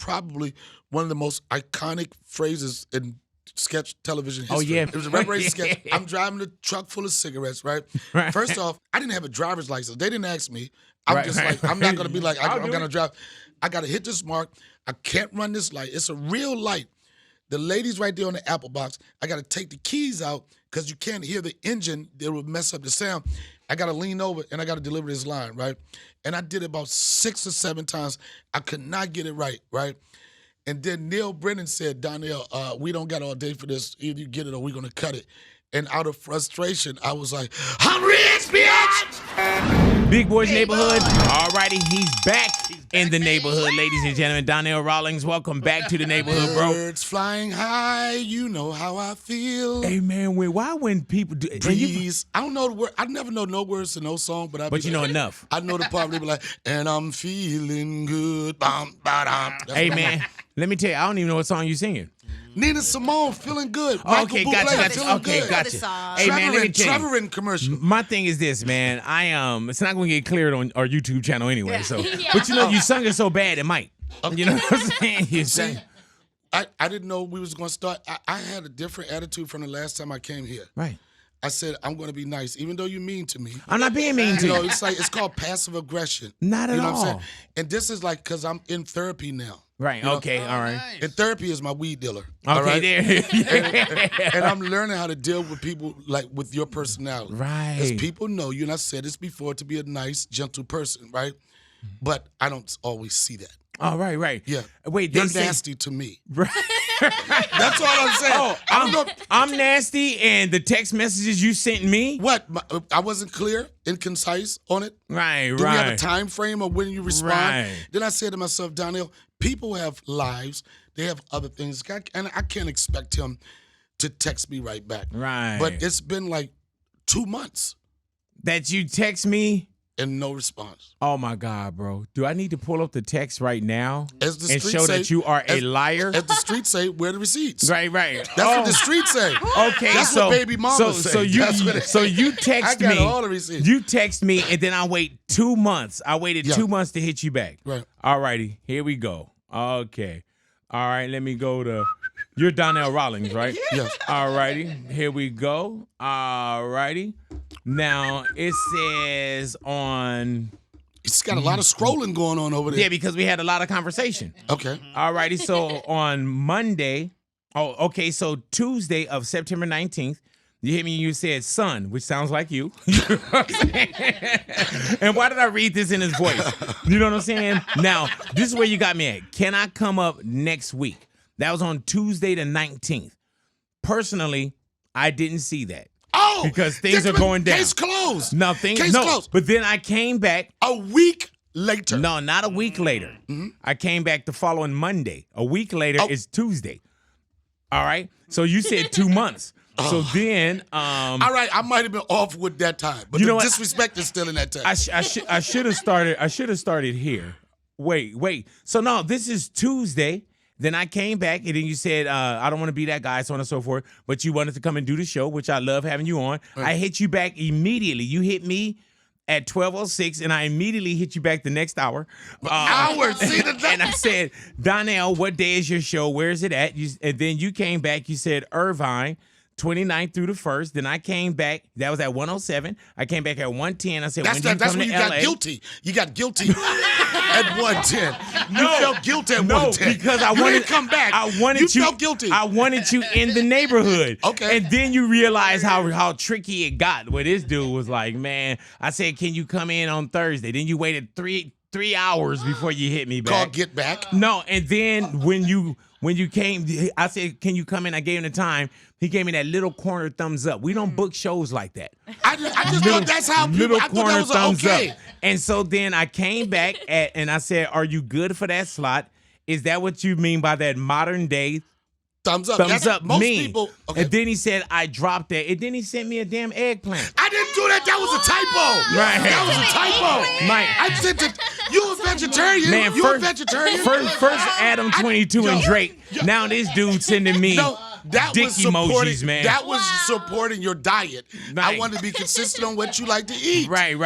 probably one of the most iconic phrases in sketch television history. Oh, yeah. It was a reparation sketch. I'm driving a truck full of cigarettes, right? First off, I didn't have a driver's license. They didn't ask me. I'm just like, I'm not going to be like, I'm going to drive. I got to hit this mark. I can't run this light. It's a real light. The lady's right there on the apple box. I got to take the keys out because you can't hear the engine. It will mess up the sound. I got to lean over and I got to deliver this line, right? And I did it about 6 or 7 times. I could not get it right? And then Neil Brennan said, Donnell, we don't got all day for this. Either you get it or we're going to cut it. And out of frustration, I was like, I'm rich, bitch! Big Boy's Neighborhood. All righty, he's back in the neighborhood, ladies and gentlemen. Donnell Rawlings, welcome back to the neighborhood, bro. Birds flying high, you know how I feel. Hey, man, why when people do... Breeze. I don't know the word. I never know no words to no song, but you know enough. I know the part where they be like, and I'm feeling good. Bum, ba-dum. Hey, man, let me tell you, I don't even know what song you singing. Nina Simone, feeling good. Okay, gotcha. Okay, good. gotcha. Hey, man, let me tell you. Trevor in commercial. My thing is this, man. It's not going to get cleared on our YouTube channel anyway. So, but you know, you sung it so bad it might. You know what I'm saying? You sang. I didn't know we was going to start. I had a different attitude from the last time I came here. Right. I said, I'm going to be nice, even though you're mean to me. I'm not being mean to you. It's called passive aggression. Not at all. What I'm saying? And this is like, because I'm in therapy now. Right, okay, all right. Nice. And therapy is my weed dealer. Okay, all right? there. and I'm learning how to deal with people like with your personality. Right. Because people know you, and I said this before, to be a nice, gentle person, right? But I don't always see that. Oh, right. Yeah. Wait, you're nasty to me. Right. That's all I'm saying. Oh, I'm nasty, and the text messages you sent me? What? I wasn't clear and concise on it? Right. Do we have a time frame of when you respond? Right. Then I said to myself, Donnell, people have lives. They have other things. And I can't expect him to text me right back. Right. But it's been like 2 months. That you text me? And no response. Oh, my God, bro. Do I need to pull up the text right now and show that you are a liar? As the streets say, where are the receipts? Right. That's what the streets say. Okay, that's what baby mama say. So you text me. I got all the receipts. You text me, and then I wait 2 months. I waited 2 months to hit you back. Right. All righty. Here we go. Okay. All right. Let me go to... You're Donnell Rawlings, right? Yes. All righty. Here we go. All righty. Now, it says on... It's got a lot of scrolling going on over there. Yeah, because we had a lot of conversation. Okay. All righty. So on Monday... Oh, okay. So Tuesday of September 19th, you hit me and you said, son, which sounds like you. And why did I read this in his voice? You know what I'm saying? Now, this is where you got me at. Can I come up next week? That was on Tuesday the 19th. Personally, I didn't see that. Oh! Because things are going down. Case closed. Case closed. But then I came back. A week later. No, not a week later. Mm-hmm. I came back the following Monday. A week later is Tuesday. All right? So you said 2 months. So then, all right, I might have been off with that time, but the disrespect is still in that time. I should have started. I should have started here. Wait. So no, this is Tuesday. Then I came back, and then you said, I don't want to be that guy, so on and so forth, but you wanted to come and do the show, which I love having you on. Right. I hit you back immediately. You hit me at 12:06, and I immediately hit you back the next hour. And I said, Donnell, what day is your show? Where is it at? And then you came back. You said, Irvine, 29th through the 1st. Then I came back. That was at 107. I came back at 110. I said, that's when you got guilty. You got guilty at 110. No, you felt guilty at 110. Because I wanted to come back. I wanted you felt guilty. I wanted you in the neighborhood. Okay. And then you realize how tricky it got. Where this dude was like, man, I said, can you come in on Thursday? Then you waited three hours before you hit me back. Called get back? No, and then when you came, I said, can you come in? I gave him the time. He gave me that little corner thumbs up. We don't book shows like that. I just thought that's how people, I thought that was thumbs okay. Up. And so then I came back and I said, are you good for that slot? Is that what you mean by that modern day thumbs up? Thumbs up most mean. People. Okay. And then he said, I dropped that. And then he sent me a damn eggplant. I didn't do that. That was a typo. Right. That was a typo. Mike. I sent it. You a vegetarian? Man, you a vegetarian? First Adam 22 and Drake. Now this dude sending me. dick emojis, man. That was supporting your diet. Right. I wanted to be consistent on what you like to eat. Right.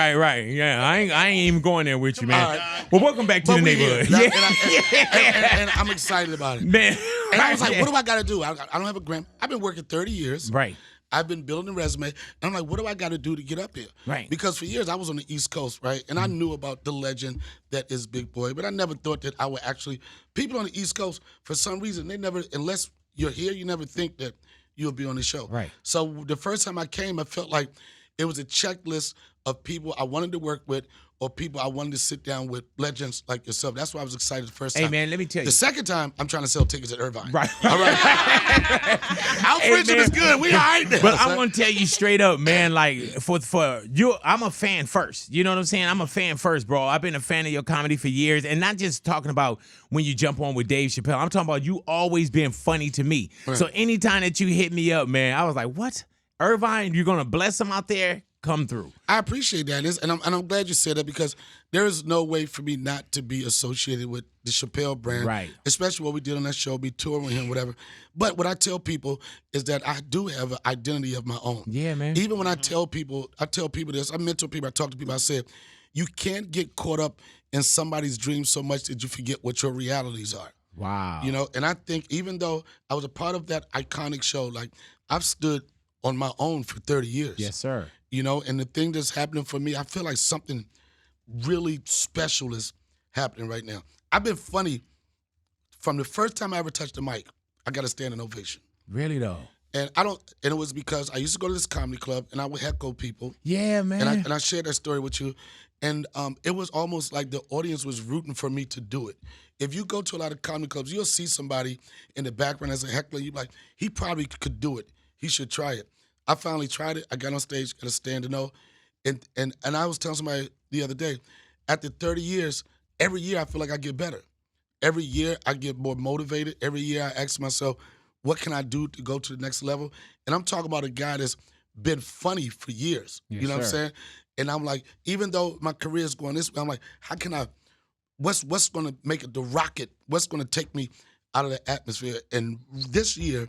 Yeah, I ain't even going there with you, man. Well, welcome back to the neighborhood. And I'm excited about it. Man. And I was like, what do I got to do? I don't have a gram. I've been working 30 years. Right. I've been building a resume. And I'm like, what do I got to do to get up here? Right. Because for years, I was on the East Coast, right? And I knew about the legend that is Big Boy, but I never thought that I would actually, people on the East Coast, for some reason, they never, unless you're here, you never think that you'll be on the show. Right. So the first time I came, I felt like it was a checklist of people I wanted to work with or people I wanted to sit down with, legends like yourself. That's why I was excited the first time. Hey, man, let me tell you. The second time, I'm trying to sell tickets at Irvine. Right. All right. Our friendship is good. We all right now. But I'm going to tell you straight up, man, like, for you, I'm a fan first. You know what I'm saying? I'm a fan first, bro. I've been a fan of your comedy for years, and not just talking about when you jump on with Dave Chappelle. I'm talking about you always been funny to me. Right. So anytime that you hit me up, man, I was like, what? Irvine, you're going to bless them out there? Come through. I appreciate that, and I'm glad you said that because there is no way for me not to be associated with the Chappelle brand, right? Especially what we did on that show, be touring with him, whatever. But what I tell people is that I do have an identity of my own. Yeah, man. Even when I tell people this. I mentor people. I talk to people. I said, you can't get caught up in somebody's dreams so much that you forget what your realities are. Wow. You know, and I think even though I was a part of that iconic show, like I've stood on my own for 30 years. Yes, sir. You know, and the thing that's happening for me, I feel like something really special is happening right now. I've been funny from the first time I ever touched the mic. I got a standing ovation. Really though? And it was because I used to go to this comedy club and I would heckle people. Yeah, man. And I shared that story with you. And it was almost like the audience was rooting for me to do it. If you go to a lot of comedy clubs, you'll see somebody in the background as a heckler. You're like, he probably could do it. He should try it. I finally tried it. I got on stage, got a standing O. And I was telling somebody the other day, after 30 years, every year I feel like I get better. Every year I get more motivated. Every year I ask myself, what can I do to go to the next level? And I'm talking about a guy that's been funny for years. Yes, you know what I'm saying? And I'm like, even though my career is going this way, I'm like, how can I, what's going to make it the rocket? What's going to take me out of the atmosphere? And this year,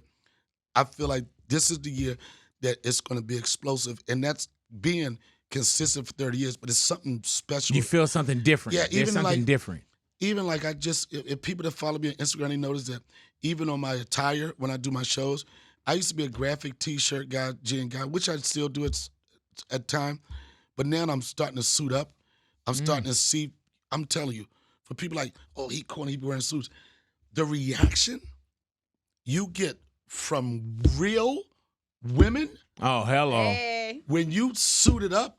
I feel like this is the year that it's going to be explosive, and that's being consistent for 30 years, but it's something special. You feel something different. Yeah, even something different. Even like if people that follow me on Instagram, they notice that even on my attire, when I do my shows, I used to be a graphic T-shirt guy, jean guy, which I still do at time, but now I'm starting to suit up. I'm starting to see, I'm telling you, for people like, oh, he corny, he be wearing suits. The reaction you get from real women. Oh, hello. Hey. When you suit it up,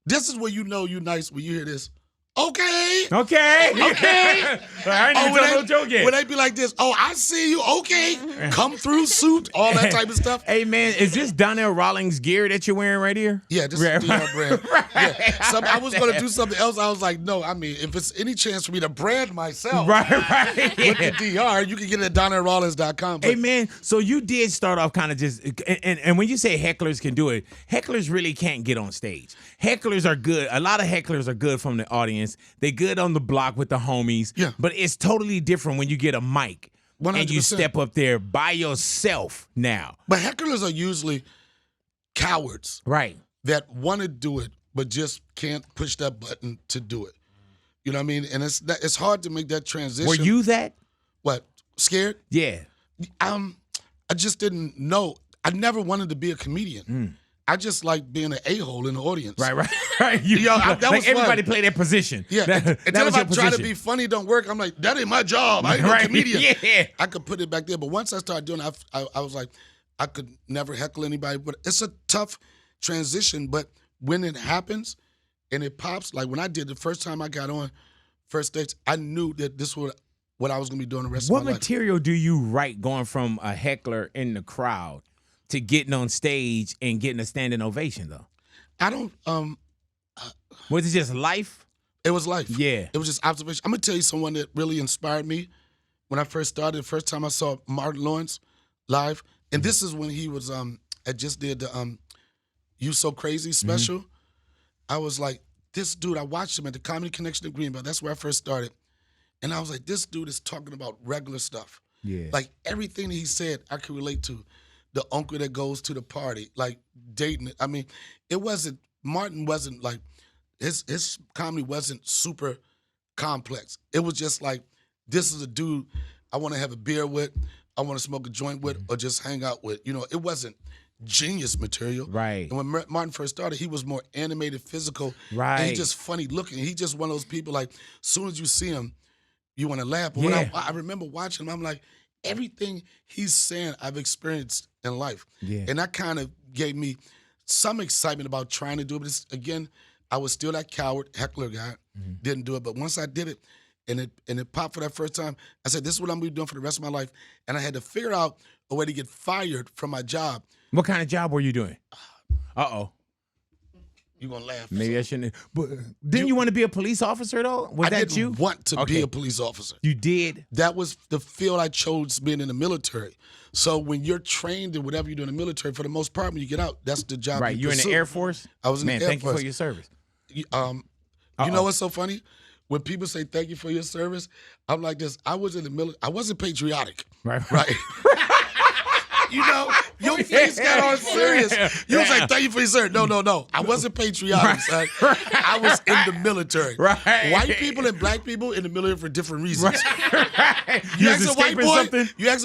this is where you know you nice when you hear this. Okay. Okay. Okay. I ain't even no joke yet. When they be like this, oh, I see you. Okay. Come through suit, all that type of stuff. Hey, man, is this Donnell Rawlings gear that you're wearing right here? Yeah, this is DR brand. Right. Yeah. I was going to do something else. I was like, no, I mean, if it's any chance for me to brand myself right. with the DR, you can get it at DonnellRawlings.com. Hey, man, so you did start off kind of just, and when you say hecklers can do it, hecklers really can't get on stage. Hecklers are good. A lot of hecklers are good from the audience. They're good on the block with the homies. Yeah. But it's totally different when you get a mic 100%. and you step up there by yourself now. But hecklers are usually cowards. Right. That want to do it, but just can't push that button to do it. You know what I mean? And it's hard to make that transition. Were you that? What? Scared? Yeah. I just didn't know. I never wanted to be a comedian. I just like being an a-hole in the audience. Right. That was like everybody fun. play their position. Yeah. That If I was try to be funny, don't work. I'm like, that ain't my job. I ain't no comedian. Yeah. I could put it back there. But once I started doing it, I was like, I could never heckle anybody. But it's a tough transition. But when it happens and it pops, like when I did the first time I got on first dates, I knew that this was what I was going to be doing the rest of my life. What material do you write going from a heckler in the crowd to getting on stage and getting a standing ovation, though? I don't. Was it just life? It was life. Yeah. It was just observation. I'm gonna tell you someone that really inspired me when I first started. The first time I saw Martin Lawrence live, and this is when he was I just did the You So Crazy special. I was like, this dude. I watched him at the Comedy Connection in Greenbelt. That's where I first started, and I was like, this dude is talking about regular stuff. Yeah. Like everything that he said, I could relate to. The uncle that goes to the party, like dating. I mean, Martin wasn't like, his comedy wasn't super complex. It was just like, this is a dude I want to have a beer with, I want to smoke a joint with, or just hang out with. You know, it wasn't genius material. Right. And when Martin first started, he was more animated, physical. Right. And he just funny looking. He just one of those people, like, as soon as you see him, you want to laugh. But Yeah. when I remember watching him, I'm like, everything he's saying I've experienced in life. Yeah. And that kind of gave me some excitement about trying to do it. But again, I was still that coward, heckler guy. Didn't do it. But once I did it, and it popped for that first time, I said, this is what I'm going to be doing for the rest of my life. And I had to figure out a way to get fired from my job. What kind of job were you doing? Uh-oh. You're going to laugh. Maybe I shouldn't. But didn't you want to be a police officer, though? Was I that didn't you? want to be a police officer. You did? That was the field I chose, being in the military. So when you're trained in whatever you do in the military, for the most part, when you get out, that's the job. Right. You're in the Air Force? I was in the Air Force. Thank you for your service. You know what's so funny? When people say thank you for your service, I'm like this. I was in the military. I wasn't patriotic. Right. You know, your face got all serious. You was like, thank you for your service. No. I wasn't patriotic, son. I was in the military. Right. White people and black people in the military for different reasons. Right. You ask a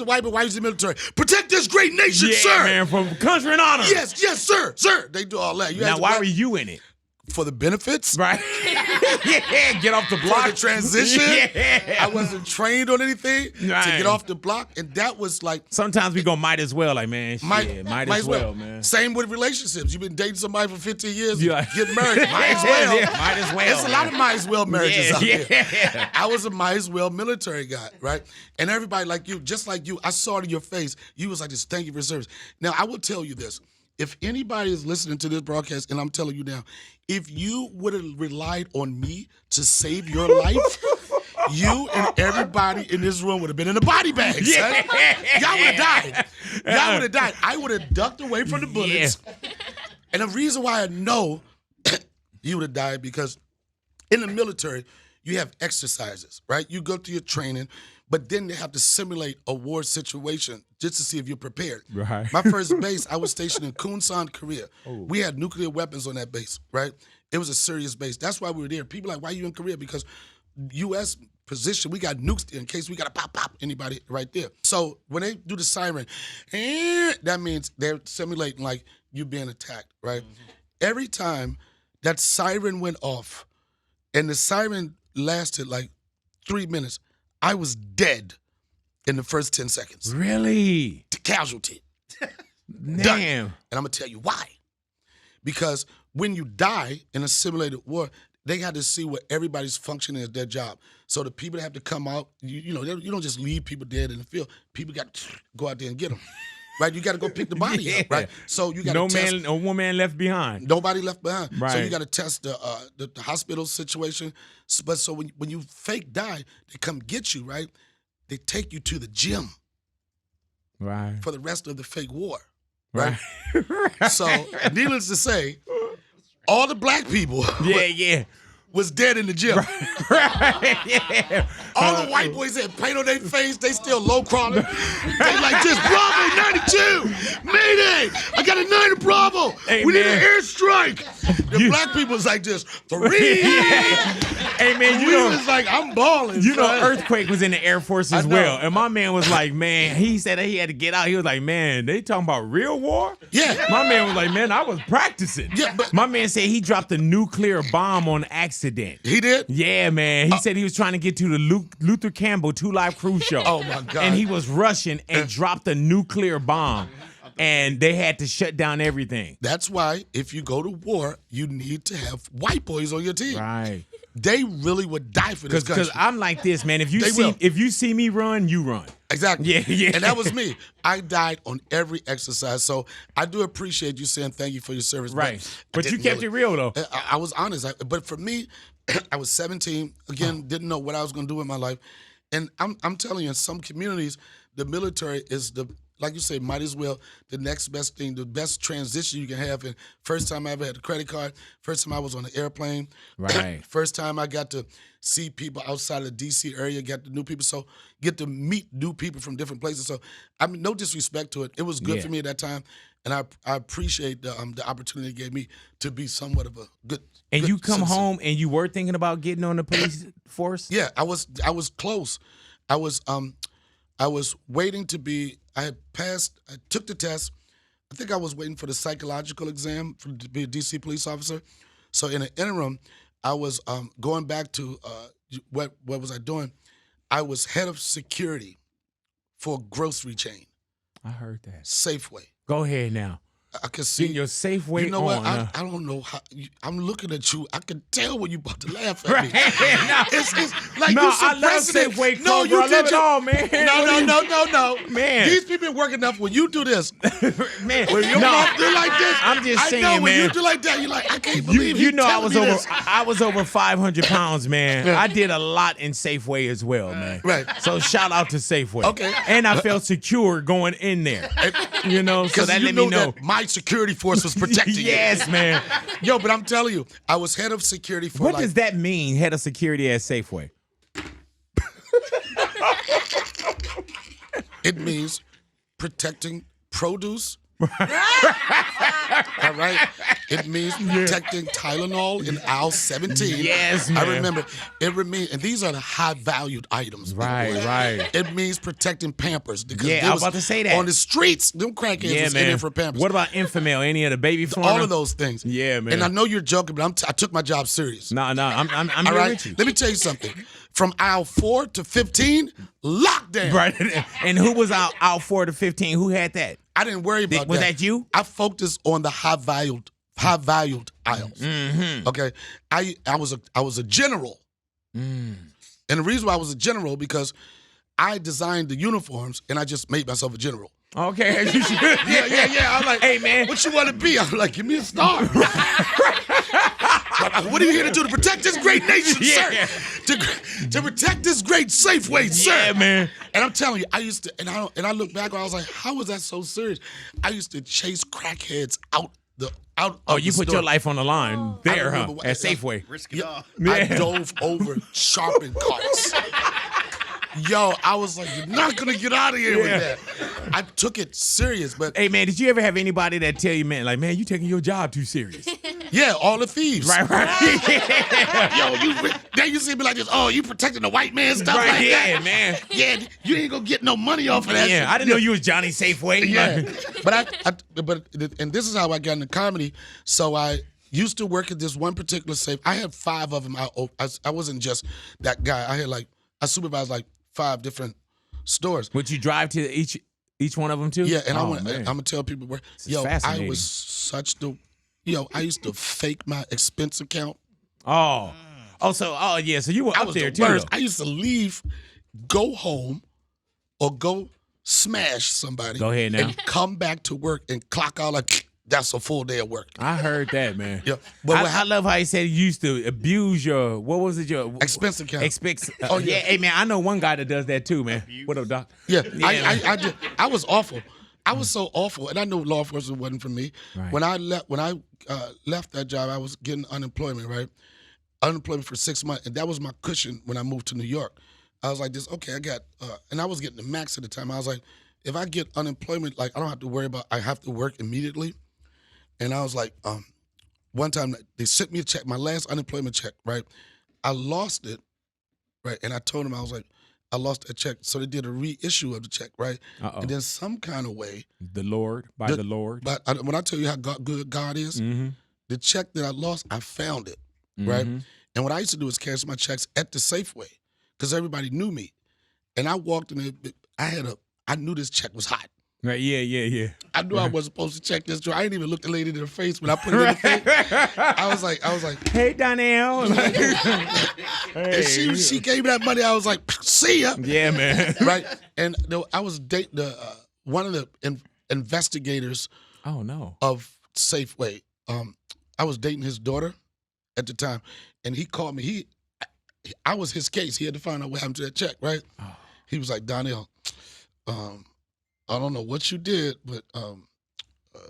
white boy, why he's in the military? Protect this great nation, sir. Man, from country and honor. Yes, sir. They do all that. Now, why were you in it? For the benefits. Right. Yeah, get off the block. For the transition. Yeah. I wasn't trained on anything to Right. get off the block. And that was like. Sometimes we go might as well. Like, man, might as well, man. Same with relationships. You've been dating somebody for 15 years, Yeah. get married. Might as well. Yeah, might as well. There's a lot of might as well marriages out there. Yeah. I was a might as well military guy, right? And everybody like you, just like you, I saw it in your face. You was like, just thank you for your service. Now, I will tell you this. If anybody is listening to this broadcast, and I'm telling you now, if you would have relied on me to save your life, you and everybody in this room would have been in a body bag. Yeah. Y'all would have died. I would have ducked away from the bullets. Yeah. And the reason why I know you would have died, because in the military, you have exercises, right? You go through your training, but then they have to simulate a war situation just to see if you're prepared. Right. My first base, I was stationed in Kunsan, Korea. Oh. We had nuclear weapons on that base, right? It was a serious base. That's why we were there. People are like, why are you in Korea? Because U.S. position, we got nukes there in case we got to pop anybody right there. So when they do the siren, that means they're simulating like you being attacked, right? Mm-hmm. Every time that siren went off, and the siren lasted like 3 minutes, I was dead in the first 10 seconds. Really? Casualty. Damn. Done. And I'm going to tell you why. Because when you die in a simulated war, they had to see what everybody's functioning as their job. So the people that have to come out, you don't just leave people dead in the field. People got to go out there and get them. Right? You got to go pick the body up, right? So you got to test. No woman left behind. Nobody left behind. Right. So you got to test the hospital situation. But so when you fake die, they come get you, right? They take you to the gym. Right. For the rest of the fake war. Right? Right. So needless to say, all the black people was dead in the gym. Right. Yeah. All the white boys had paint on their face. They still low crawling. They like, just Bravo 92. Mayday. I got a 9 Bravo. Hey, we need man. an airstrike. The black people was like just 3. Hey, man, we was like, I'm balling. You know, Earthquake was in the Air Force as well. And my man was like, man, he said that he had to get out. He was like, man, they talking about real war? Yeah. My man was like, man, I was practicing. Yeah, but my man said he dropped a nuclear bomb on accident. He did? Yeah, man. He said he was trying to get to the Luther Campbell 2 Live Crew show. Oh, my God. And he was rushing and dropped a nuclear bomb. And they had to shut down everything. That's why if you go to war, you need to have white boys on your team. Right. They really would die for this country. Because I'm like this, man. If you see me run, you run. Exactly. Yeah. And that was me. I died on every exercise. So I do appreciate you saying thank you for your service. Right. But you kept it real, though. I was honest. But for me, I was 17. Again, didn't know what I was going to do with my life. And I'm telling you, in some communities, the military is the like you say, might as well, the next best thing, the best transition you can have. And first time I ever had a credit card, first time I was on the airplane, right? First time I got to see people outside of the D.C. area, get to new people, so get to meet new people from different places. So, I mean, no disrespect to it. It was good for me at that time, and I appreciate the opportunity it gave me to be somewhat of a good. And good you come citizen. home and you were thinking about getting on the police force? Yeah, I was close. I was waiting to be. I had passed. I took the test. I think I was waiting for the psychological exam to be a DC police officer. So in the interim, I was going back to what was I doing? I was head of security for a grocery chain. I heard that. Safeway. Go ahead now. I can see your Safeway. You know what? On, I don't know how. I'm looking at you. I can tell when you about to laugh at right. me. No, it's like no, you I love suppressing it. Safeway. No, Cobra. you I did love it all, man. No, man. These people been working enough. When you do this, man, when your mouth do like this, I'm just saying, I know when man. you do like that, you're like, I can't believe you know I was over. this. I was over 500 pounds, man. I did a lot in Safeway as well, man. Right. So shout out to Safeway. Okay. And I felt secure going in there. You know, so that let me know that my security force was protecting you. Yes, man. Yo, but I'm telling you, I was head of security for What does that mean, head of security at Safeway? It means protecting produce. All right. It means protecting Tylenol in aisle 17. Yes, man. I remember. And these are the high-valued items. Right. It means protecting Pampers. Because I was about to say that. On the streets, them crackheads was in there for Pampers. What about Infamil? Any of the baby formula? All of those things. Yeah, man. And I know you're joking, but I took my job serious. No, I'm All here right? with you. Let me tell you something. From aisle 4 to 15, lockdown. Right. And who was out 4 to 15? Who had that? I didn't worry about that. Was that you? I focused on the high-valued aisles. Mm-hmm. Okay, I was a general, and the reason why I was a general because I designed the uniforms and I just made myself a general. Okay, yeah. I'm like, hey man, what you want to be? I'm like, give me a star. What are you here to do? To protect this great nation, sir. To protect this great Safeway, sir. Yeah, man. And I'm telling you, I used to, and I look back, and I was like, how was that so serious? I used to chase crackheads out. Oh, you put your life on the line there, huh? At Safeway. Risk it all. I dove over shopping carts. Yo, I was like, you're not gonna get out of here with that. I took it serious, but hey, man, did you ever have anybody that tell you, man, like, man, you taking your job too serious? yeah, all the thieves. Right. Yo, then you see me like this. Oh, you protecting the white man stuff Right, like that, man. Yeah, you ain't gonna get no money off of that. Yeah, I didn't know you was Johnny Safeway. Yeah, but this is how I got into comedy. So I used to work at this one particular safe. I had 5 of them. I wasn't just that guy. I supervised like 5 different stores. Would you drive to each one of them too? Yeah, and I'm man. gonna tell people where. I was such the. I used to fake my expense account. So you were up there too. Worst. I used to leave, go home, or go smash somebody. Go ahead now. And come back to work and clock out like that's a full day of work. I heard that, man. Yeah, but I love how he said you used to abuse your expense account. Oh yeah, hey man, I know one guy that does that too, man. What up, Doc? Yeah, I did. I was awful. I was so awful, and I knew law enforcement wasn't for me. Right. When I left that job, I was getting unemployment, right? Unemployment for 6 months, and that was my cushion when I moved to New York. I was like, this, okay, I got, and I was getting the max at the time. I was like, if I get unemployment, like I don't have to worry about, I have to work immediately. And I was like, one time they sent me a check, my last unemployment check, right? I lost it, right? And I told them, I was like, I lost that check. So they did a reissue of the check, right? And then some kind of way. The Lord. But when I tell you how good God is, the check that I lost, I found it, right? And what I used to do is cash my checks at the Safeway because everybody knew me. And I walked in there, I knew this check was hot. Right, yeah. I knew I wasn't supposed to check this. I didn't even look the lady in the face when I put it in the face. I was like, hey, Donnell. And she gave me that money. I was like, see ya. Yeah, man. Right. And I was dating one of the investigators. Oh no. Of Safeway. I was dating his daughter at the time, and he called me. I was his case. He had to find out what happened to that check. Right. Oh. He was like, Donnell, I don't know what you did, but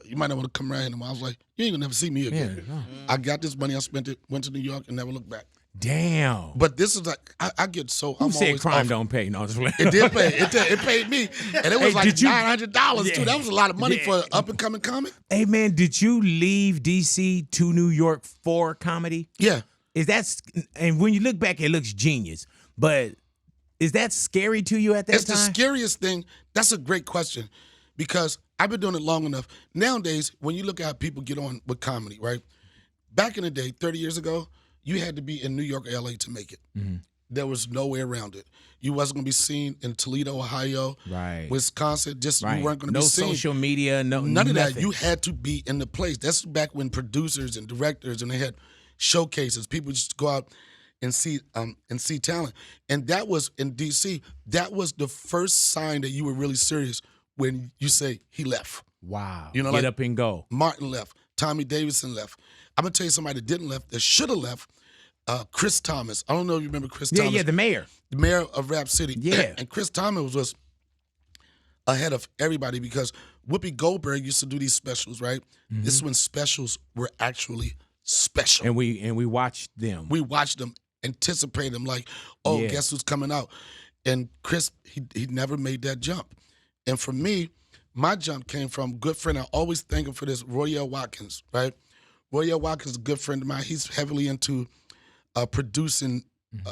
you might not want to come around here anymore. I was like, you ain't gonna never see me again. Yeah, no. I got this money, I spent it, went to New York, and never looked back. Damn. But this is like, I get so, Who I'm said always crime off. don't pay? No, just It did pay. It paid me. And it was like $900 too. That was a lot of money for an up-and-coming comic. Hey, man, did you leave D.C. to New York for comedy? Yeah. And when you look back, it looks genius. But is that scary to you at that time? It's the scariest thing. That's a great question because I've been doing it long enough. Nowadays, when you look at how people get on with comedy, right? Back in the day, 30 years ago, you had to be in New York or L.A. to make it. Mm-hmm. There was no way around it. You wasn't going to be seen in Toledo, Ohio, Wisconsin. Just you weren't going to be seen. No social media, none of that. You had to be in the place. That's back when producers and directors and they had showcases. People just go out and see talent. And that was in D.C. That was the first sign that you were really serious when you say he left. Wow. You know, Get like up and go. Martin left. Tommy Davidson left. I'm going to tell you somebody that didn't left, that should have left. Chris Thomas. I don't know if you remember Chris Thomas. Yeah, the mayor. The mayor of Rap City. Yeah. And Chris Thomas was ahead of everybody because Whoopi Goldberg used to do these specials, right? Mm-hmm. This is when specials were actually special. And we watched them. We watched them, anticipated them like, guess who's coming out? And Chris, he never made that jump. And for me, my jump came from a good friend. I always thank him for this, Royale Watkins, right? Royale Watkins is a good friend of mine. He's heavily into producing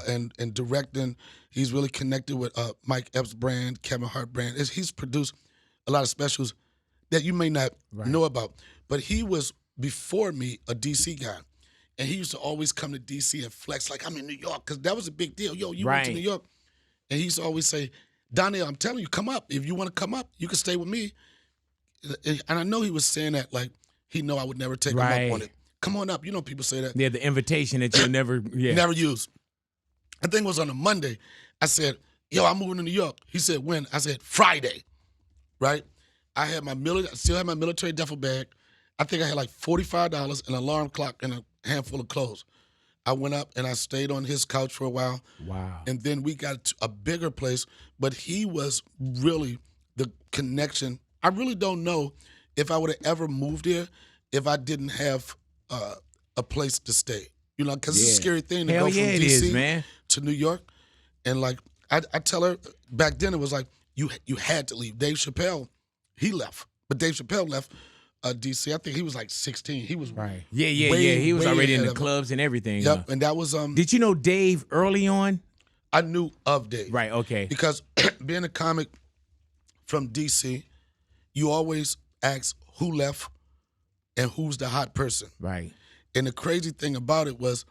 and directing. He's really connected with Mike Epps' brand, Kevin Hart brand. He's produced a lot of specials that you may not know about. But he was, before me, a D.C. guy. And he used to always come to D.C. and flex like, I'm in New York, because that was a big deal. Yo, you went to New York. And he used to always say, Donnell, I'm telling you, come up. If you want to come up, you can stay with me. And I know he was saying that like he know I would never take him up on it. Come on up. You know people say that. Yeah, the invitation that you'll never never use. I think it was on a Monday. I said, yo, I'm moving to New York. He said, when? I said, Friday, right? I still had my military duffel bag. I think I had like $45, an alarm clock, and a handful of clothes. I went up and I stayed on his couch for a while. Wow. And then we got to a bigger place, but he was really the connection. I really don't know if I would have ever moved here if I didn't have a place to stay. You know, because it's a scary thing to go from D.C. to New York. And like, I tell her, back then it was like, you had to leave. Dave Chappelle, he left. But Dave Chappelle left D.C. I think he was like 16. He was Yeah. He was already in the clubs and everything. Yep, and that was Did you know Dave early on? I knew of Dave. Right, okay. Because being a comic from D.C., you always ask who left and who's the hot person. Right. And the crazy thing about it was,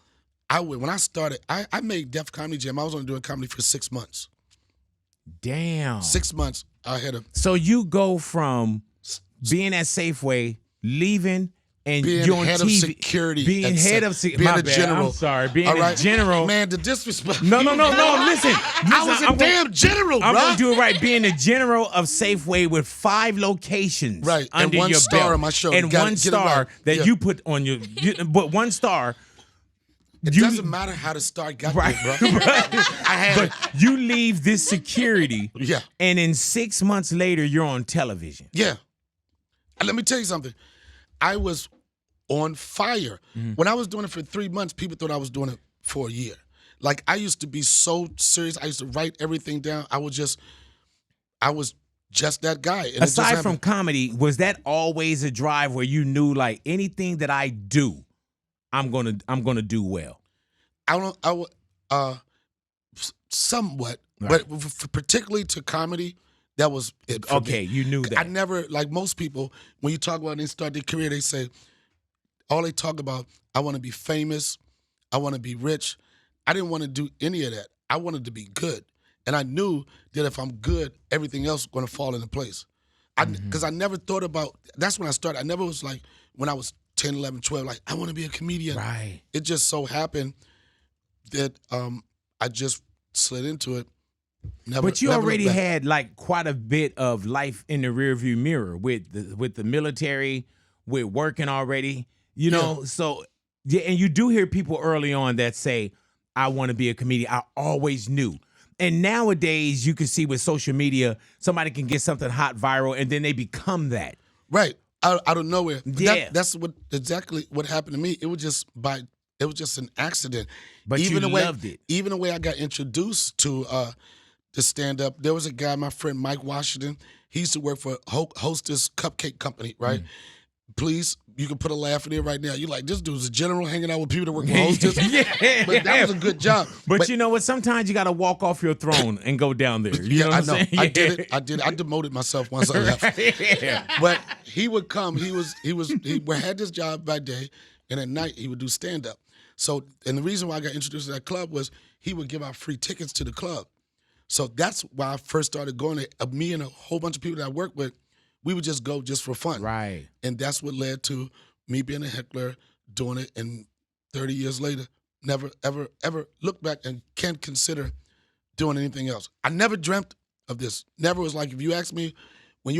when I started, I made Def Comedy Jam. I was only doing comedy for 6 months. Damn. 6 months. I had a. So you go from being at Safeway, leaving, and being you're on head TV, of security, being head of security, being a general. I'm sorry, being a general. Man, the disrespect. No. Listen, I was a damn general, bro. I'm gonna do it right. Being a general of Safeway with 5 locations, right, under and one your star belt, on my show, and one star that you put on your, but one star. It doesn't matter how the star got there, bro. I had it. You leave this security, yeah, and in 6 months later, you're on television. Yeah. And let me tell you something. I was on fire. Mm-hmm. When I was doing it for 3 months, people thought I was doing it for a year. Like, I used to be so serious. I used to write everything down. I was just that guy. And aside from comedy, was that always a drive where you knew, like, anything that I do, I'm gonna do well? Somewhat, right. But particularly to comedy, that was it for me. You knew that. I never, like most people, when you talk about they start their career, they say, all they talk about, I want to be famous, I want to be rich. I didn't want to do any of that. I wanted to be good. And I knew that if I'm good, everything else was going to fall into place. Because I never thought about, that's when I started. I never was like, when I was 10, 11, 12, like, I want to be a comedian. Right. It just so happened that I just slid into it. But you already had like quite a bit of life in the rearview mirror with the military, with working already, you know. So and you do hear people early on that say, "I want to be a comedian." I always knew. And nowadays, you can see with social media, somebody can get something hot viral, and then they become that. Right. Out of nowhere. Yeah. That's exactly what happened to me. It was just an accident. But you loved it. Even the way I got introduced to stand up, there was a guy, my friend Mike Washington. He used to work for Hostess Cupcake Company, right? Please, you can put a laugh in there right now. You're like, this dude's a general hanging out with people that work for Hostess. But that was a good job. But you know what? Sometimes you got to walk off your throne and go down there. You know what I'm saying? I did it. I demoted myself once I left. But he would come. He had this job by day, and at night he would do stand up. So, and the reason why I got introduced to that club was he would give out free tickets to the club. So that's why I first started going there. Me and a whole bunch of people that I work with, we would just go just for fun. Right. And that's what led to me being a heckler, doing it, and 30 years later, never, ever, ever look back and can't consider doing anything else. I never dreamt of this. Never was like, when you asked me when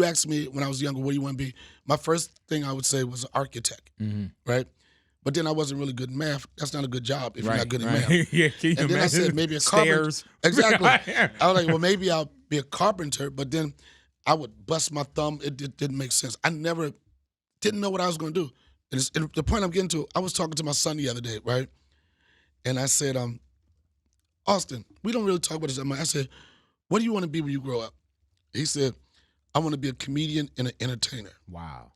I was younger, what do you want to be? My first thing I would say was an architect, right? But then I wasn't really good in math. That's not a good job if you're not good in math. Yeah, can you and then I said maybe a carpenter. Exactly. I was like, well, maybe I'll be a carpenter, but then I would bust my thumb. It didn't make sense. I never didn't know what I was going to do. And the point I'm getting to, I was talking to my son the other day, right? And I said, Austin, we don't really talk about this that much. I said, what do you want to be when you grow up? He said, I want to be a comedian and an entertainer. Wow.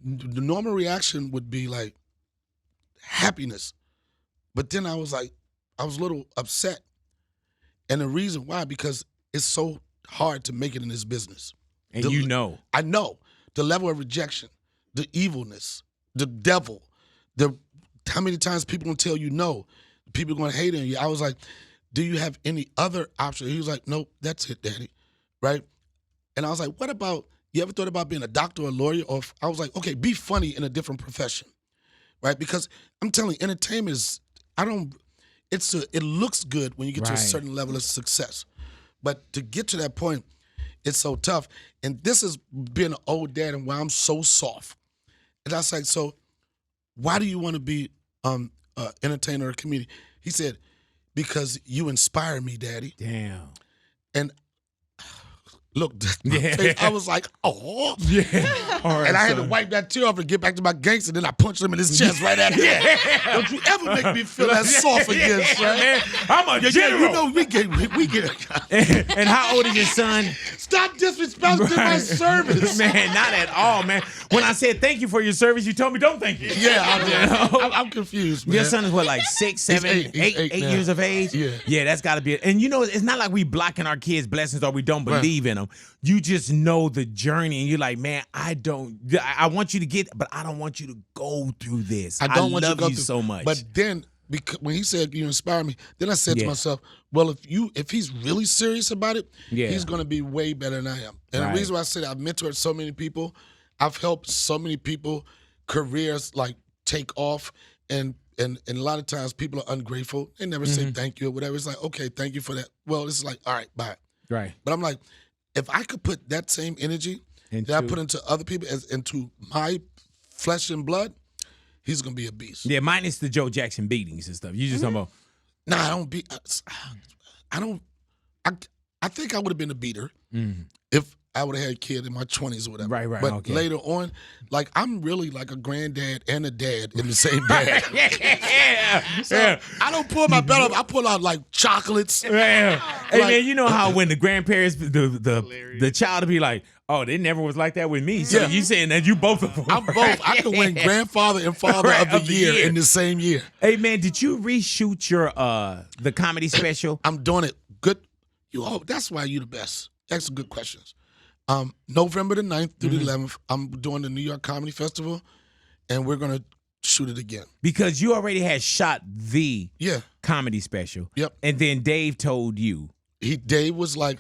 The normal reaction would be like, happiness. But then I was a little upset. And the reason why, because it's so hard to make it in this business. And I know the level of rejection, the evilness, the devil, how many times people gonna tell you no, people gonna hate on you. I was like, do you have any other option? He was like, nope, that's it, Daddy, right? And I was like, what about, you ever thought about being a doctor or a lawyer? Or I was like, okay, be funny in a different profession. Right, because I'm telling you, entertainment is, it looks good when you get to a certain level of success. But to get to that point, it's so tough. And this is being an old dad and why I'm so soft. And I was like, so why do you want to be an entertainer or a comedian? He said, because you inspire me, Daddy. Damn. And look, I was like, oh. Yeah. All right, and I had to wipe that tear off and get back to my gangster. Then I punched him in his chest right after that. Don't you ever make me feel that soft again, son. Man, I'm a general. You know, we get it. And how old is your son? Stop disrespecting my service. Man, not at all, man. When I said thank you for your service, you told me don't thank you. Yeah, I'm confused, man. Your son is what, like 6, 7, 8 years of age? Yeah, that's got to be it. And you know, it's not like we blocking our kids' blessings or we don't believe in them. You just know the journey, and you're like, man, I want you to get, but I don't want you to go through this. I don't want you to go through so much. But then, because when he said you inspire me, then I said to myself, well, if he's really serious about it, he's going to be way better than I am. And the reason why I said I've mentored so many people, I've helped so many people, careers like take off, and a lot of times people are ungrateful. They never say thank you or whatever. It's like, okay, thank you for that. Well, it's like, all right, bye. Right. But I'm like, if I could put that same energy that I put into other people into my flesh and blood, he's gonna be a beast. Yeah, minus the Joe Jackson beatings and stuff. You just talking about? Nah, I don't beat. I don't. I think I would have been a beater if I would have had a kid in my 20s or whatever. Right. But later on, like I'm really like a granddad and a dad in the same bag. So I don't pull my belt up. I pull out like chocolates. Yeah. Hey man, you know how when the grandparents, the child will be like, oh, they never was like that with me. So you saying that you both of them? I'm both. I can win grandfather and father of the year in the same year. Hey man, did you reshoot your the comedy special? I'm doing it. Good. That's why you the best. That's good questions. November the 9th through the 11th, I'm doing the New York Comedy Festival, and we're going to shoot it again. Because you already had shot the comedy special. Yep. And then Dave told you. Dave was like,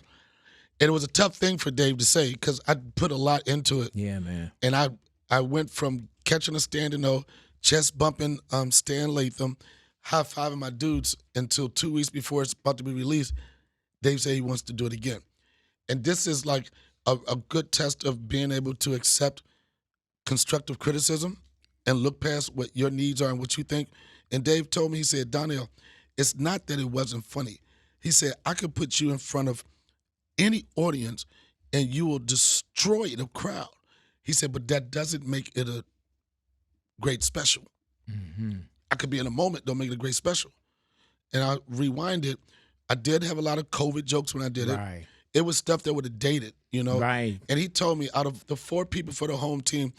and it was a tough thing for Dave to say because I put a lot into it. Yeah, man. And I went from catching a standing O, chest bumping Stan Latham, high-fiving my dudes until 2 weeks before it's about to be released. Dave said he wants to do it again. And this is like a good test of being able to accept constructive criticism and look past what your needs are and what you think. And Dave told me, he said, Donnell, it's not that it wasn't funny. He said, I could put you in front of any audience and you will destroy the crowd. He said, but that doesn't make it a great special. Mm-hmm. I could be in a moment, don't make it a great special. And I rewinded. I did have a lot of COVID jokes when I did it. Right. It was stuff that would have dated, you know. Right. And he told me out of the 4 people for the home team,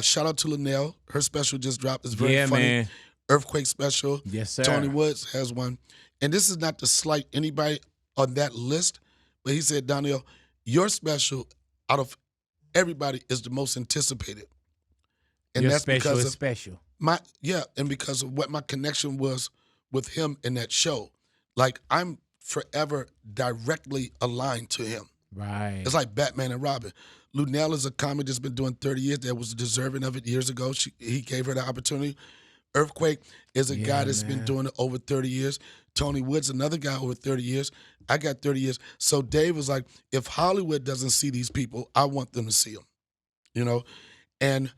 shout out to Linnell. Her special just dropped. It's very funny. Man. Earthquake special. Yes, sir. Tony Woods has one. And this is not to slight anybody on that list, but he said, Donnell, your special out of everybody is the most anticipated. And your that's special because is of special. and because of what my connection was with him in that show. Like, I'm forever directly aligned to him. Right. It's like Batman and Robin. Lunell is a comic that's been doing 30 years that was deserving of it years ago. He gave her the opportunity. Earthquake is a guy that's been doing it over 30 years. Tony Wood's another guy over 30 years. I got 30 years. So Dave was like, if Hollywood doesn't see these people, I want them to see them, you know? And,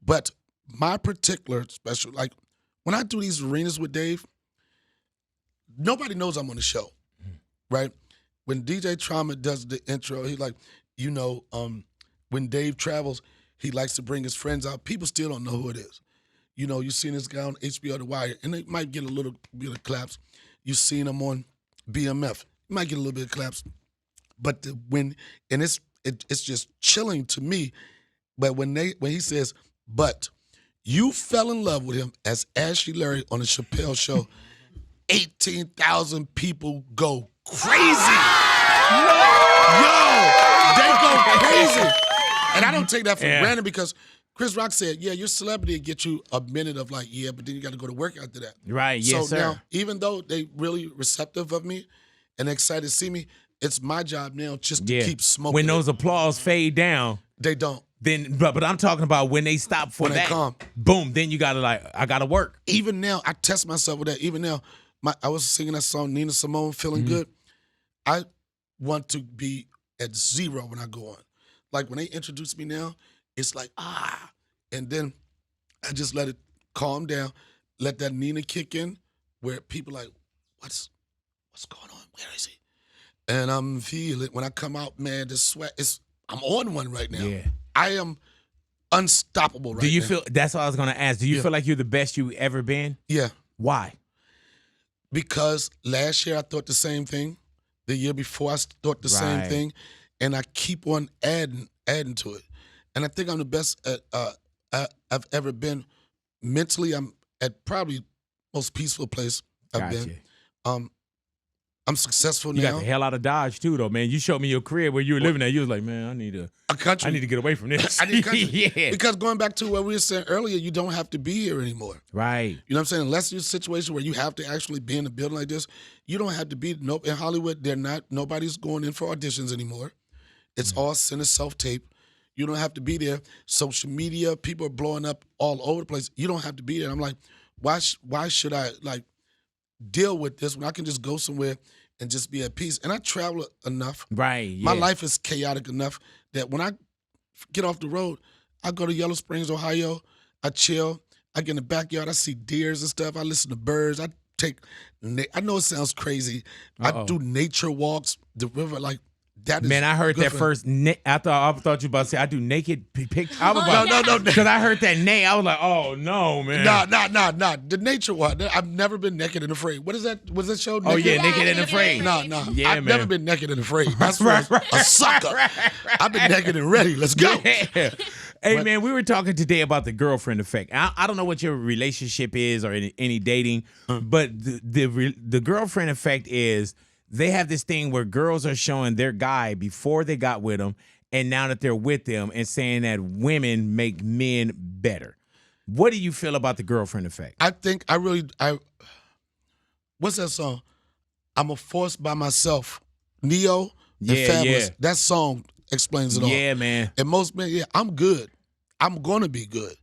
but my particular special, like when I do these arenas with Dave, nobody knows I'm on the show, right? When DJ Trauma does the intro, he like, you know, when Dave travels, he likes to bring his friends out. People still don't know who it is. You know, you've seen this guy on HBO The Wire, and they might get a little bit of claps. You've seen him on BMF. You might get a little bit of claps. But it's just chilling to me. But when he says, but you fell in love with him as Ashley Larry on the Chappelle Show, 18,000 people go crazy. Yo, they go crazy. And I don't take that for granted because Chris Rock said, yeah, your celebrity will get you a minute of like, yeah, but then you got to go to work after that. Right, yes, so sir. Now, even though they really receptive of me and excited to see me, it's my job now just to keep smoking. When those applause fade down. They don't. Then, but I'm talking about when they stop for that. They come. Boom, then you got to I got to work. Even now, I test myself with that. Even now, I was singing that song, Nina Simone, Feeling Good. I want to be at 0 when I go on. Like when they introduce me now, it's like, and then I just let it calm down, let that Nina kick in, where people like, what's going on? Where is he? And I'm feeling, when I come out, man, the sweat, I'm on one right now. Yeah. I am unstoppable right now. Do you feel, that's what I was going to ask, do you feel like you're the best you've ever been? Yeah. Why? Because last year I thought the same thing. The year before I thought the same thing. And I keep on adding to it. And I think I'm the best I've ever been. Mentally, I'm at probably most peaceful place I've been. I'm successful now. You got the hell out of Dodge too, though, man. You showed me your crib where you were living at. You was like, man, I need to get away from this. I need a country. Yeah. Because going back to what we were saying earlier, you don't have to be here anymore. Right. You know what I'm saying? Unless you're in a situation where you have to actually be in a building like this, you don't have to be. Nope. In Hollywood, nobody's going in for auditions anymore. It's all send a self-tape. You don't have to be there. Social media, people are blowing up all over the place. You don't have to be there. And I'm like, why should I like deal with this when I can just go somewhere and just be at peace? And I travel enough. Right. Yeah. My life is chaotic enough that when I get off the road, I go to Yellow Springs, Ohio. I chill. I get in the backyard. I see deers and stuff. I listen to birds. I know it sounds crazy. I do nature walks, the river, like. Man, I heard that first. I thought you were about to say I do naked pictures. No. Because I heard that nay. I was like, oh no, man. Nah. The nature one. I've never been naked and afraid. What is that? Was that show? Naked? Oh yeah, naked and afraid. No. Yeah, I've never been naked and afraid. That's for a sucker. I've been naked and ready. Let's go. Yeah. Hey, man, we were talking today about the girlfriend effect. I don't know what your relationship is or any dating, but the girlfriend effect is. They have this thing where girls are showing their guy before they got with him and now that they're with them and saying that women make men better. What do you feel about the girlfriend effect? I think what's that song? I'm a force by myself. Neo and Fabulous. That song explains it all. Yeah, man. And most men, I'm good. I'm going to be good.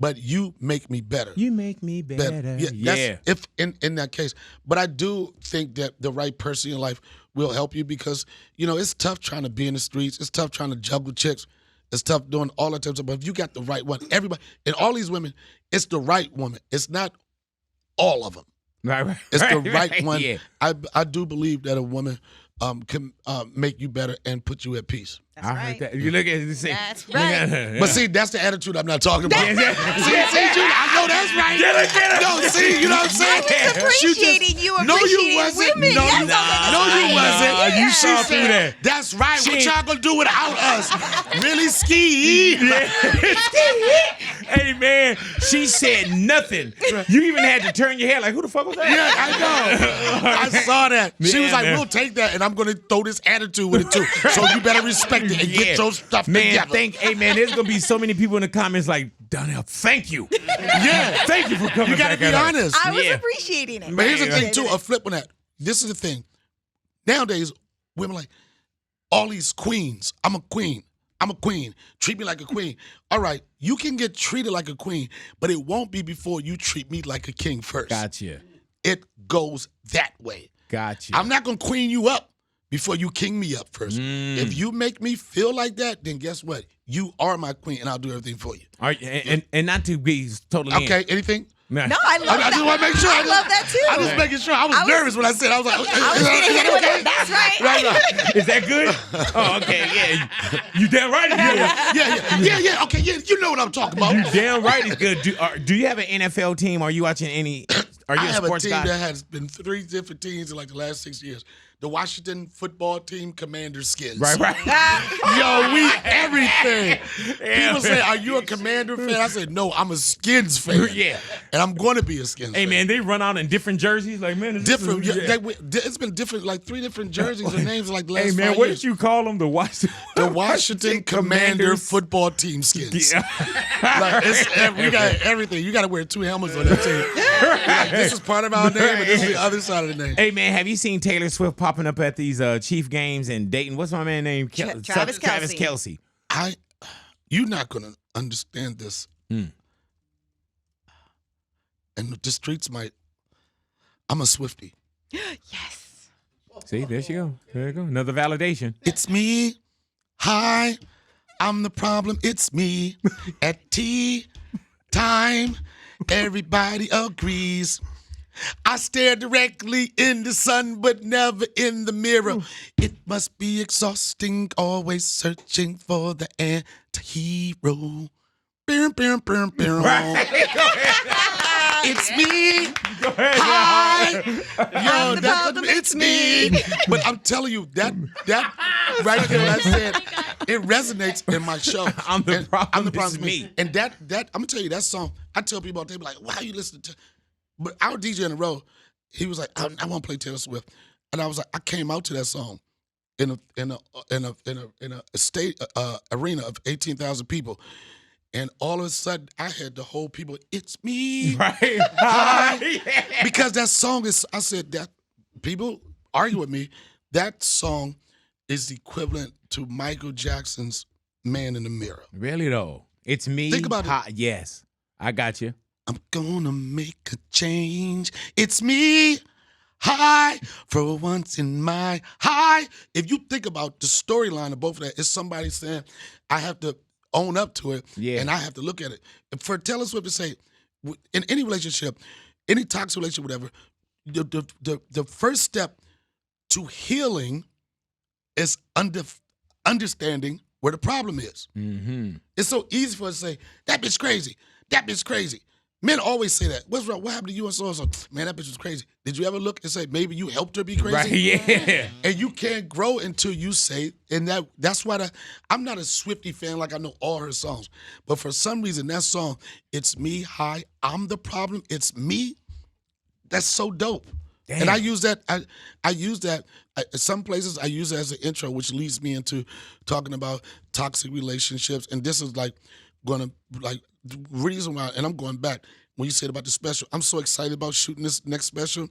But you make me better. You make me better. Yeah. If in that case. But I do think that the right person in your life will help you because, it's tough trying to be in the streets. It's tough trying to juggle chicks. It's tough doing all that type of stuff. But if you got the right one, everybody, and all these women, it's the right woman. It's not all of them. Right. It's the right one. Yeah. I do believe that a woman can make you better and put you at peace. That's I right. heard that. You look at it. That's right. But see, that's the attitude I'm not talking about. Yeah. See, Judy, I know that's right. Get it. No, see, you know what I'm saying? I was appreciating you appreciating women. No, That's you, all no, you wasn't. No, you saw She through said, that. That's right. She What y'all gonna do without us? Really ski? Hey, man, she said nothing. You even had to turn your head like, who the fuck was that? Yeah, I know. I saw that. She was Yeah, like, man. we'll take that, and I'm going to throw this attitude with it, too. So you better respect it and get your stuff together. Hey, man, there's going to be so many people in the comments like, Donnell, thank you. Yeah. Thank you for coming You got to back be at us. honest. I was Yeah. appreciating it. But here's the thing, too, a flip on that. This is the thing. Nowadays, women like, all these queens. I'm a queen. I'm a queen. Treat me like a queen. All right, you can get treated like a queen, but it won't be before you treat me like a king first. Gotcha. It goes that way. Gotcha. I'm not going to queen you up before you king me up first. If you make me feel like that, then guess what? You are my queen, and I'll do everything for you. All right, and not to be totally Okay, anything? No, I love that. I just want to make sure. I love that too. I'm just making sure. I was nervous when I said. I was like, I was gonna hit it with it. That's right. Right. Is that good? Oh, okay, yeah. You damn right it's good. Yeah. Okay, yeah. You know what I'm talking about. You damn right it's good. Do you have an NFL team? Are you watching any? Are you I have a sports team guy? that has been 3 different teams in like the last 6 years. The Washington football team, Commander Skins. Right. Yo, we everything. People say, "Are you a Commander fan?" I said, "No, I'm a Skins fan." Yeah. and I'm going to be a Skins. Hey fan. man, they run out in different jerseys. Like man, Different. It's been different, like 3 different jerseys and names like the last Hey man, 5 what years. did you call them? The Washington Commander Commanders football team skins. Yeah. Like we got everything. You got to wear 2 helmets on that team. Like, this is part of our name, and this is the other side of the name. Hey man, have you seen Taylor Swift popping up at these Chief games in Dayton? What's my man name? Travis Kelce. You're not gonna understand this, and the streets might. I'm a Swiftie. Yes. See, there she go. There you go. Another validation. It's me. Hi, I'm the problem. It's me. At tea time, everybody agrees. I stare directly in the sun, but never in the mirror. It must be exhausting, always searching for the anti-hero. It's me. Hi. Yo, it's me. But I'm telling you, that right there, what I said, it resonates in my show. I'm the problem. It's me. And that I'm gonna tell you that song. I tell people all day, like, why are you listening to? But our DJ in the row, he was like, I want to play Taylor Swift, and I was like, I came out to that song in a state arena of 18,000 people. And all of a sudden, I had the whole people, it's me. Right. Hi. Because that song is, I said that, people argue with me, that song is equivalent to Michael Jackson's Man in the Mirror. Really though, it's me. Think about it. Yes, I got you. I'm gonna make a change. It's me. Hi, for once in my hi. If you think about the storyline of both of that, it's somebody saying, I have to own up to it, and I have to look at it. For Taylor Swift to say, in any relationship, any toxic relationship, whatever, the first step to healing is understanding where the problem is. Mm-hmm. It's so easy for us to say, that bitch crazy. That bitch crazy. Men always say that. What's wrong? What happened to you and so-and-so? Man, that bitch was crazy. Did you ever look and say, maybe you helped her be crazy? Right, yeah. And you can't grow until you say, and that's why I'm not a Swiftie fan like I know all her songs. But for some reason, that song, It's Me, Hi, I'm the Problem, It's Me, that's so dope. Damn. And I use that, I use that, some places I use it as an intro, which leads me into talking about toxic relationships. And this is like gonna, like, the reason why, and I'm going back, when you said about the special, I'm so excited about shooting this next special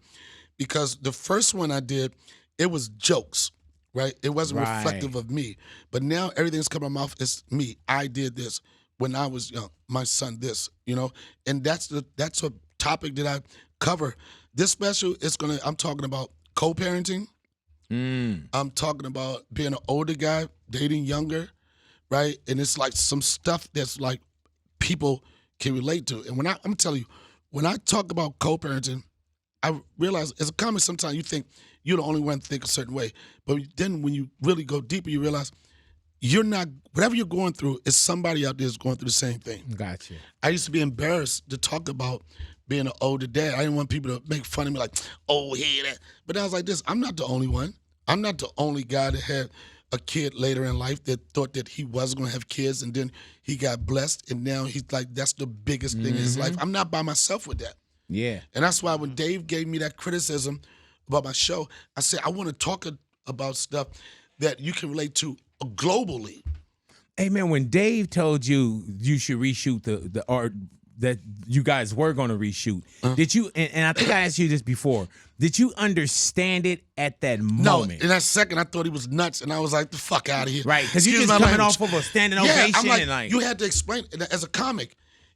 because the first one I did, it was jokes, right? It wasn't reflective of me. But now everything's coming out of my mouth, it's me. I did this when I was young. My son this, and that's a topic that I cover. This special I'm talking about co-parenting. I'm talking about being an older guy, dating younger, right? And it's like some stuff that's like people can relate to. And I'm telling you, when I talk about co-parenting, I realized as a comic, sometimes you think you're the only one to think a certain way. But then when you really go deeper, you realize you're not, whatever you're going through is somebody out there is going through the same thing. Gotcha. I used to be embarrassed to talk about being an older dad. I didn't want people to make fun of me like, oh, yeah, that. But I was like this, I'm not the only one. I'm not the only guy that had a kid later in life that thought that he was going to have kids, and then he got blessed, and now he's like, that's the biggest thing in his life. I'm not by myself with that. Yeah. And that's why when Dave gave me that criticism about my show, I said, I want to talk about stuff that you can relate to globally. Hey, man, when Dave told you should reshoot the art, that you guys were going to reshoot, did you, and I think I asked you this before, did you understand it at that moment? No, in that second, I thought he was nuts, and I was like, the fuck out of here. Right, because you Excuse just my coming language. off of a standing Yeah, ovation. I'm like, and like, you had to explain it. As a comic,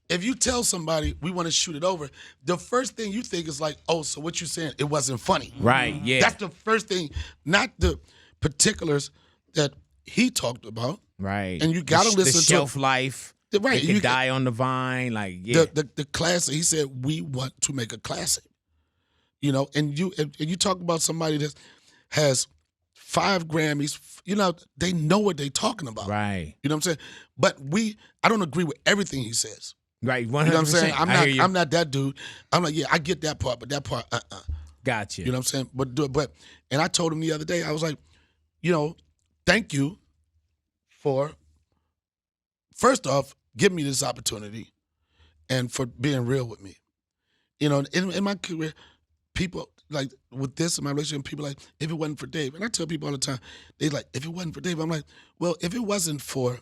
if you tell somebody we want to shoot it over, the first thing you think is like, oh, so what you saying, it wasn't funny. right, yeah. That's the first thing, not the particulars that he talked about. Right. And you got to the listen to shelf life. Right, It you could can- die on the vine. Like, yeah. the classic. He said we want to make a classic, you know. And you talk about somebody that has 5 Grammys. You know, they know what they're talking about. right. You know what I'm saying? But I don't agree with everything he says. Right. 100%. You know what I'm saying? I hear you. I'm not that dude. I'm like, yeah, I get that part, but that part, Gotcha. You know what I'm saying? But and I told him the other day, I was like, you know, thank you for, first off, giving me this opportunity and for being real with me. You know, in my career, people, like, with this in my relationship, people like, if it wasn't for Dave, and I tell people all the time, they like, if it wasn't for Dave, I'm like, well, if it wasn't for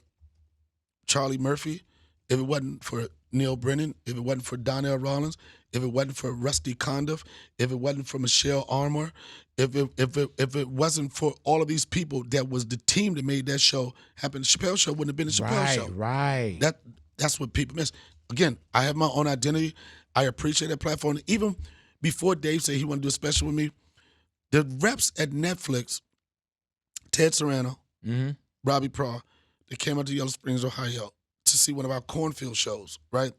Charlie Murphy, if it wasn't for Neil Brennan, if it wasn't for Donnell Rawlings, if it wasn't for Rusty Condiff, if it wasn't for Michelle Armour, if it wasn't for all of these people that was the team that made that show happen, the Chappelle Show wouldn't have been the Chappelle Show. Right. That's what people miss. Again, I have my own identity. I appreciate that platform. Even before Dave said he wanted to do a special with me, the reps at Netflix, Ted Serrano, Robbie Praw, they came out to Yellow Springs, Ohio, to see one of our cornfield shows, right?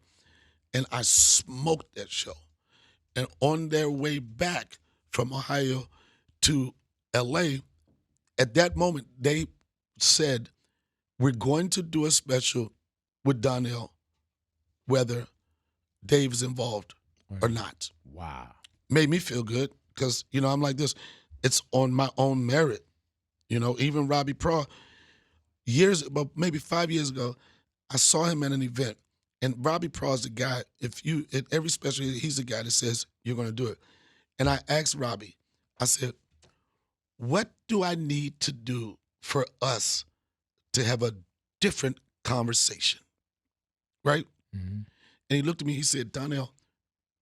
And I smoked that show. And on their way back from Ohio to L.A., at that moment, they said, we're going to do a special with Donnell, whether Dave's involved or not. Wow. Made me feel good because, you know, I'm like this. It's on my own merit. You know, even Robbie Praw, about maybe 5 years ago, I saw him at an event. And Robbie Praw is the guy, at every special, he's the guy that says, you're going to do it. And I asked Robbie, I said, what do I need to do for us to have a different conversation? Right? Mm-hmm. And he looked at me, he said, Donnell,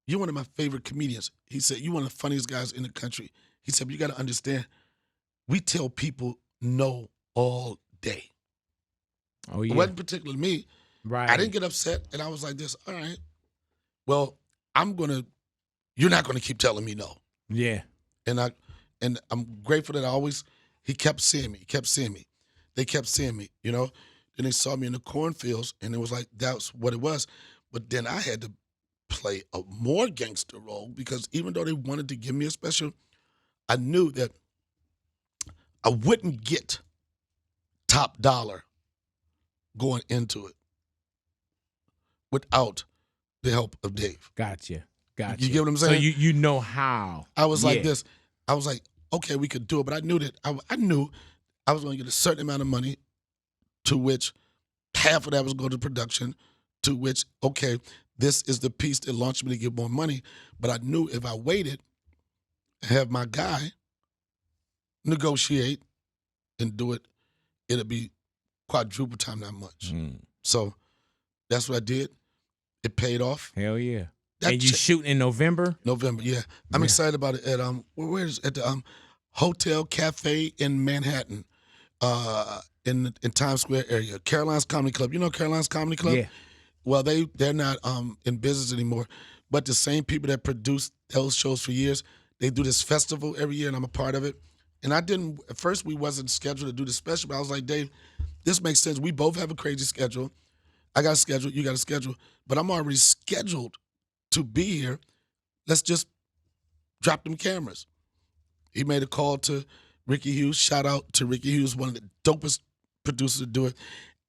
you're one of my favorite comedians. He said, you're one of the funniest guys in the country. He said, but you got to understand, we tell people no all day. Oh, yeah. It wasn't particularly me. Right. I didn't get upset, and I was like this, all right, well, you're not going to keep telling me no. Yeah. And I'm grateful that he kept seeing me. They kept seeing me, you know. Then they saw me in the cornfields, and it was like, that's what it was. But then I had to play a more gangster role because even though they wanted to give me a special, I knew that I wouldn't get top dollar going into it without the help of Dave. Gotcha. You get what I'm saying? So you know how. I was like this. I was like, okay, we could do it, but I knew that I knew I was going to get a certain amount of money, to which half of that was going to production, to which, okay, this is the piece that launched me to get more money. But I knew if I waited, have my guy negotiate and do it, it'll be quadruple time that much. So that's what I did. It paid off. Hell yeah. And you shooting in November? November, yeah. I'm excited about it at where is it? At the Hotel Cafe in Manhattan, in Times Square area. Caroline's Comedy Club. You know Caroline's Comedy Club? Yeah. Well, they're not in business anymore, but the same people that produced those shows for years, they do this festival every year, and I'm a part of it. And at first we wasn't scheduled to do the special, but I was like, Dave, this makes sense. We both have a crazy schedule. I got a schedule, you got a schedule, but I'm already scheduled to be here. Let's just drop them cameras. He made a call to Ricky Hughes. Shout out to Ricky Hughes, one of the dopest producers to do it,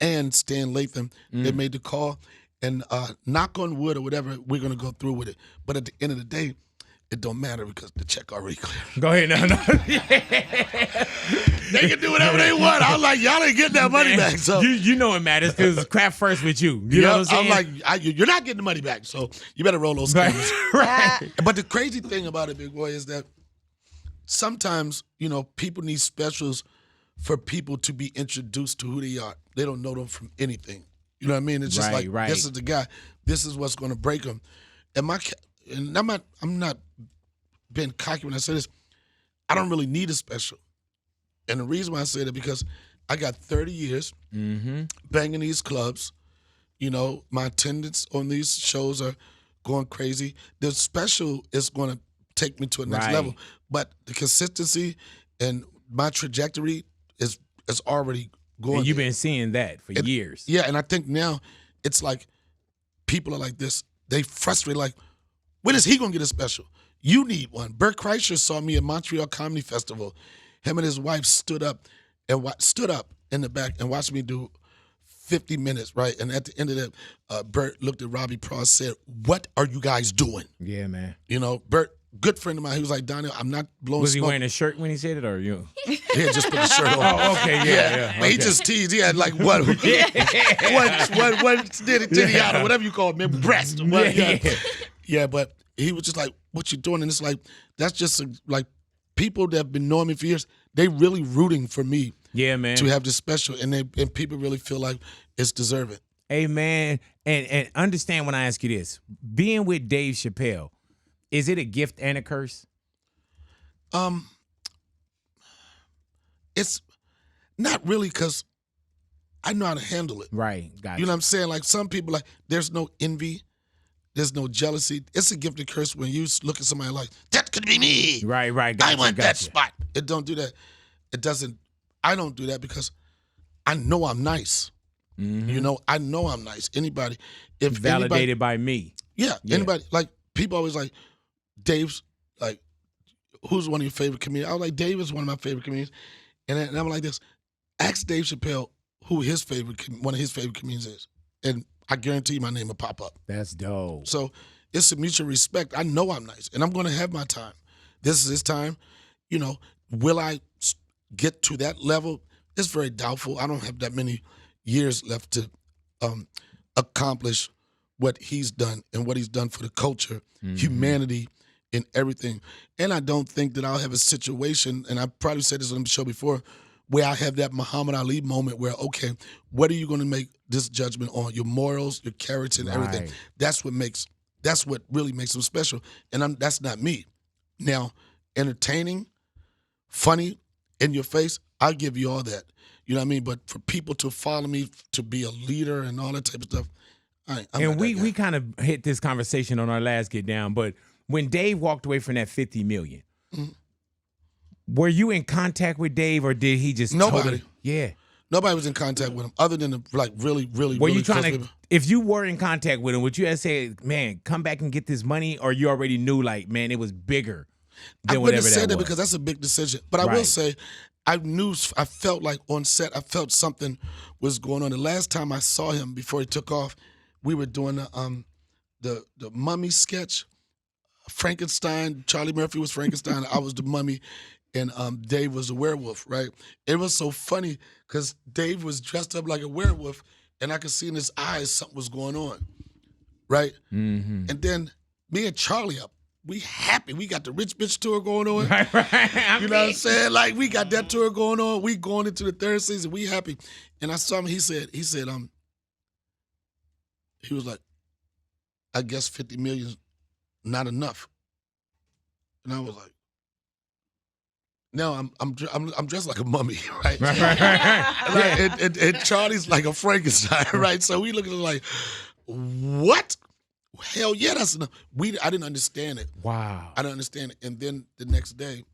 and Stan Latham. They made the call, and knock on wood or whatever, we're going to go through with it. But at the end of the day, it don't matter because the check already cleared. Go ahead, no. They can do whatever they want. I'm like, y'all ain't getting that money back. So you know it matters because crap first with you. You know what I'm saying? I'm like, you're not getting the money back, so you better roll those cameras. Right. But the crazy thing about it, Big Boy, is that sometimes, people need specials for people to be introduced to who they are. They don't know them from anything. You know what I mean? It's just this is the guy. This is what's going to break him. And I'm not being cocky when I say this. I don't really need a special. And the reason why I say that because I got 30 years banging these clubs. My attendance on these shows are going crazy. The special is going to take me to a next level. But the consistency and my trajectory is already going. And you've been seeing that for years. Yeah, and I think now it's like people are like this. They frustrate like, when is he going to get a special? You need one. Bert Kreischer saw me at Montreal Comedy Festival. Him and his wife stood up in the back and watched me do 50 minutes, right? And at the end of that, Bert looked at Robbie Pross and said, "What are you guys doing?" Yeah, man. Bert, good friend of mine, he was like, "Donnell, I'm not blowing Was he smoke." wearing a shirt when he said it, or you? He had just put the shirt on. Oh, okay, yeah. But he just teased. He had like one titty out or whatever you call it, man, breast. Yeah, but he was just like, "What you doing?" And it's like, that's just like people that have been knowing me for years, they really rooting for me. Yeah, man. To have this special, and people really feel like it's deserving. Hey, man, and understand when I ask you this: being with Dave Chappelle, is it a gift and a curse? It's not really because I know how to handle it. Right, gotcha. You know what I'm saying? Like some people, like there's no envy, there's no jealousy. It's a gift and curse when you look at somebody like that could be me. Right. Gotcha, I want that spot. It don't do that. It doesn't. I don't do that because I know I'm nice. I know I'm nice. Anybody, if validated by me. Yeah, anybody, like people always like, Dave's like, who's one of your favorite comedians? I was like, Dave is one of my favorite comedians. And I'm like this, ask Dave Chappelle who one of his favorite comedians is. And I guarantee you my name will pop up. That's dope. So it's a mutual respect. I know I'm nice and I'm going to have my time. This is his time. Will I get to that level? It's very doubtful. I don't have that many years left to accomplish what he's done and what he's done for the culture, humanity, and everything. And I don't think that I'll have a situation, and I probably said this on the show before, where I have that Muhammad Ali moment where, okay, what are you going to make this judgment on? Your morals, your character, and everything. That's what really makes him special. And that's not me. Now, entertaining, funny, in your face, I'll give you all that. You know what I mean? But for people to follow me, to be a leader and all that type of stuff, and we kind of hit this conversation on our last Get Down, but when Dave walked away from that $50 million, were you in contact with Dave, or did he just nobody? Yeah, nobody was in contact with him other than really. Were you trying to? If you were in contact with him, would you have said, "Man, come back and get this money," or you already knew, like, man, it was bigger than I whatever wouldn't say that was? because that's a big decision. But I will say, I felt like on set, I felt something was going on. The last time I saw him before he took off, we were doing the mummy sketch. Frankenstein, Charlie Murphy was Frankenstein, I was the mummy, and Dave was a werewolf, right? It was so funny because Dave was dressed up like a werewolf, and I could see in his eyes something was going on, right? And then me and Charlie we happy. We got the Rich Bitch tour going on. You know what I'm saying? Like, we got that tour going on. We going into the third season. We happy. And I saw him. He said, he was like, I guess 50 million not enough. And I was like, no, I'm dressed like a mummy, right? And Charlie's like a Frankenstein, right? So we look at it like, what? Hell yeah, that's enough. I didn't understand it. Wow. I didn't understand it. And then the next day,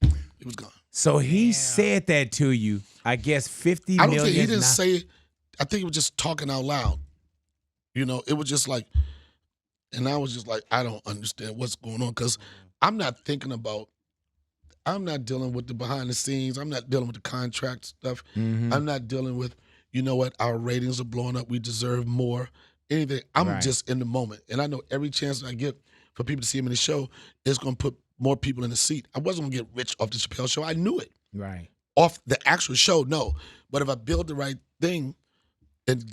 it was gone. So he said that to you, I guess 50 I million. don't think he didn't say it. I think he was just talking out loud. It was just like, and I was just like, I don't understand what's going on because I'm not thinking about. I'm not dealing with the behind the scenes. I'm not dealing with the contract stuff. I'm not dealing with, you know what, our ratings are blowing up. We deserve more. Anything. I'm just in the moment. And I know every chance that I get for people to see him in the show is going to put more people in the seat. I wasn't going to get rich off the Chappelle Show. I knew it. Right. Off the actual show, no. But if I build the right thing and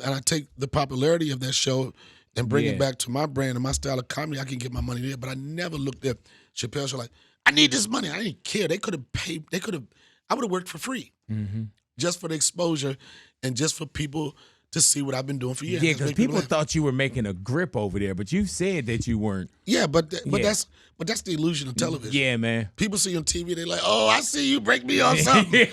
I take the popularity of that show and bring it back to my brand and my style of comedy, I can get my money there. But I never looked at Chappelle Show like, I need this money. I didn't care. They could have paid. I would have worked for free just for the exposure and just for people to see what I've been doing for years. Yeah, because people thought you were making a grip over there, but you said that you weren't. Yeah, but that's the illusion of television. Yeah, man. People see on TV, they're like, "Oh, I see you break me on something."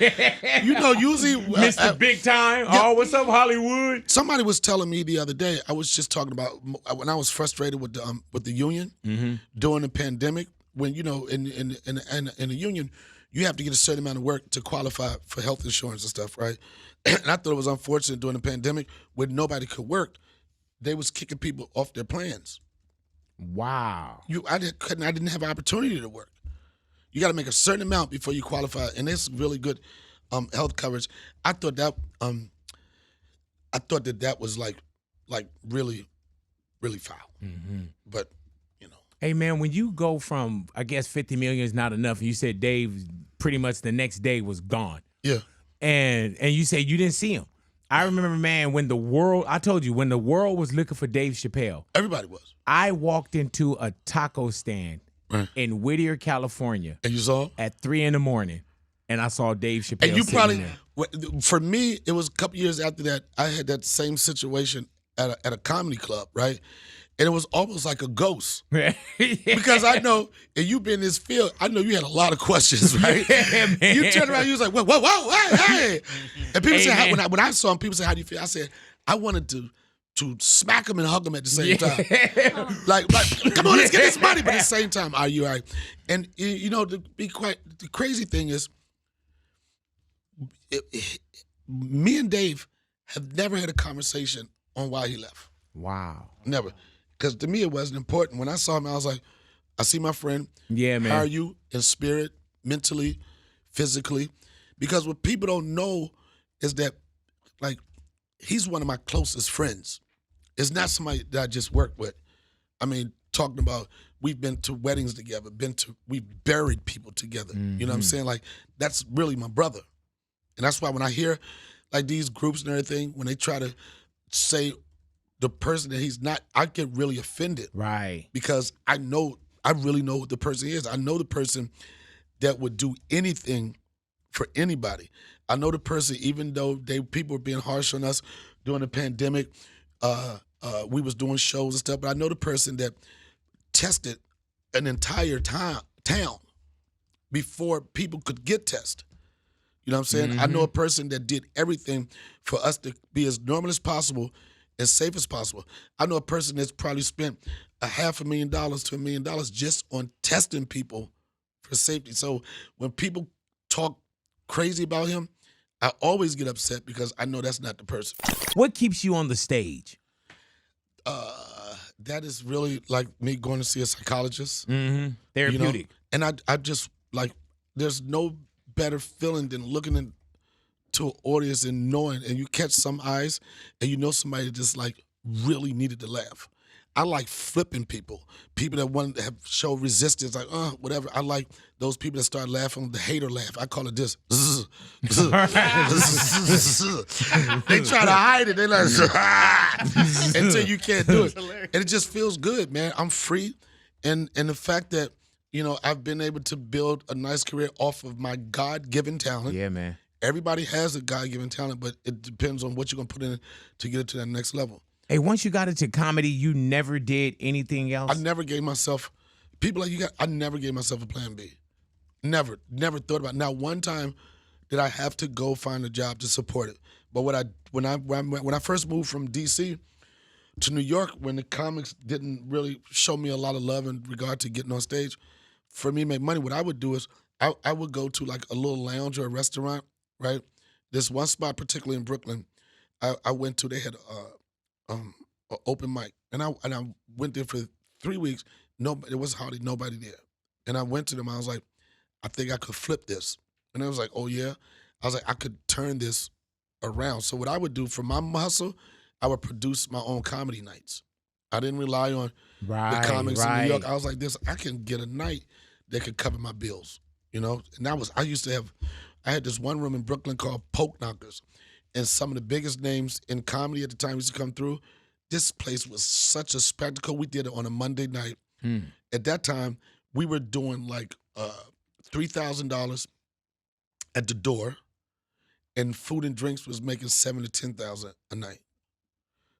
You know, usually Mr. Big Time. Yeah, oh, what's up, Hollywood? Somebody was telling me the other day. I was just talking about when I was frustrated with the union during the pandemic. When in the union, you have to get a certain amount of work to qualify for health insurance and stuff, right? And I thought it was unfortunate during the pandemic when nobody could work, they was kicking people off their plans. Wow. I didn't have an opportunity to work. You got to make a certain amount before you qualify, and it's really good health coverage. I thought that was like really, really foul. But hey, man, when you go from, I guess, 50 million is not enough, and you said Dave pretty much the next day was gone. Yeah. And you said you didn't see him. I remember, man, when the world was looking for Dave Chappelle. Everybody was. I walked into a taco stand in Whittier, California. And you saw him? At 3 a.m, and I saw Dave Chappelle. And you probably, there. For me, it was a couple years after that, I had that same situation at a comedy club, right? And it was almost like a ghost. Because I know, and you've been in this field, I know you had a lot of questions, right? Yeah, man. You turned around, you was like, whoa, hey. And people say, when I saw him, people say, how do you feel? I said, I wanted to smack him and hug him at the same time. Like, come on, let's get this money. But at the same time, are you all right? And, the crazy thing is, me and Dave have never had a conversation on why he left. Wow. Never. Because to me, it wasn't important. When I saw him, I was like, I see my friend. Yeah, man. How are you in spirit, mentally, physically? Because what people don't know is that, like, he's one of my closest friends. It's not somebody that I just work with. I mean, talking about, we've been to weddings together, we've buried people together. You know what I'm saying? Like, that's really my brother. And that's why when I hear, like, these groups and everything, when they try to say the person that he's not, I get really offended. Right. Because I really know who the person is. I know the person that would do anything for anybody. I know the person, even though people were being harsh on us during the pandemic, we was doing shows and stuff, but I know the person that tested an entire town before people could get tested. You know what I'm saying? I know a person that did everything for us to be as normal as possible, as safe as possible. I know a person that's probably spent $500,000 to $1 million just on testing people for safety. So when people talk crazy about him, I always get upset because I know that's not the person. What keeps you on the stage? That is really like me going to see a psychologist. Therapeutic. And I just, like, there's no better feeling than looking into an audience and knowing, and you catch some eyes and you know somebody just, like, really needed to laugh. I like flipping people that want to show resistance, like, whatever. I like those people that start laughing, the hater laugh. I call it this. They try to hide it. They like, until you can't do it. And it just feels good, man. I'm free. And the fact that, I've been able to build a nice career off of my God-given talent. Yeah, man. Everybody has a God-given talent, but it depends on what you're going to put in to get it to that next level. Hey, once you got into comedy, you never did anything else? I never gave myself, people like I never gave myself a plan B. Never thought about it. Now, one time did I have to go find a job to support it. But when I first moved from D.C. to New York, when the comics didn't really show me a lot of love in regard to getting on stage, for me to make money, what I would do is I would go to, like, a little lounge or a restaurant, right? There's one spot, particularly in Brooklyn, I went to, they had an open mic. And I went there for 3 weeks. There was hardly nobody there. And I went to them. I was like, I think I could flip this. And they was like, oh, yeah? I was like, I could turn this around. So what I would do for my hustle, I would produce my own comedy nights. I didn't rely on the comics in New York. I was like, I can get a night that could cover my bills, you know? And I had this one room in Brooklyn called Poke Knockers. And some of the biggest names in comedy at the time used to come through. This place was such a spectacle. We did it on a Monday night. At that time, we were doing like $3,000 at the door, and food and drinks was making $7,000 to $10,000 a night.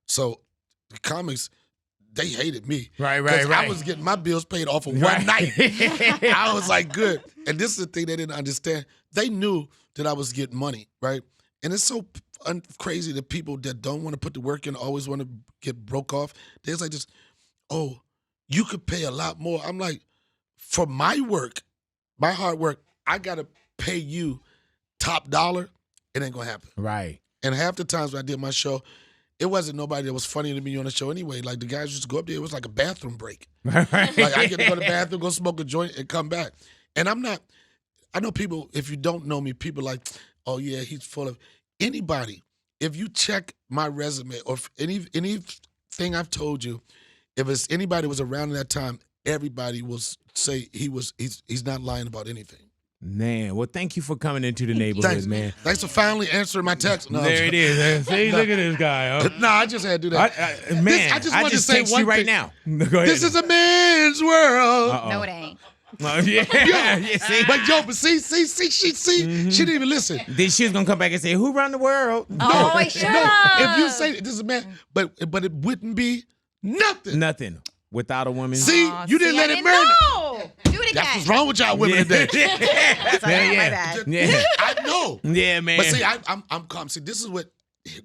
So the comics, they hated me. Right. I was getting my bills paid off of one night. I was like, good. And this is the thing they didn't understand. They knew that I was getting money, right? And it's so crazy that people that don't want to put the work in always want to get broke off. There's like this, oh, you could pay a lot more. I'm like, for my work, my hard work, I got to pay you top dollar. It ain't going to happen. Right. And half the times when I did my show, it wasn't nobody that was funny to me on the show anyway. Like, the guys used to go up there. It was like a bathroom break. Like, I get to go to the bathroom, go smoke a joint, and come back. And I know people, if you don't know me, people like, oh, yeah, he's full of anybody. If you check my resume or anything I've told you, if it's anybody was around at that time, everybody will say he's not lying about anything. Man, well, thank you for coming into the neighborhood, man. Thanks for finally answering my text. No, there it is. See, look at this guy. No, I just had to do that. I just wanted to say text one you right thing. now. Go ahead. This is a man's world. No, it ain't. Yeah, see? But she didn't even listen. Then she was gonna come back and say, "Who run the world?" Oh, wait, shut up. If you say this is a man, but it wouldn't be nothing. Nothing without a woman. See, you didn't let it burn. No. Do it again. That's what's wrong with y'all women today. Sorry, my bad. Yeah. I know. Yeah, man. But see, I'm calm. See, this is what.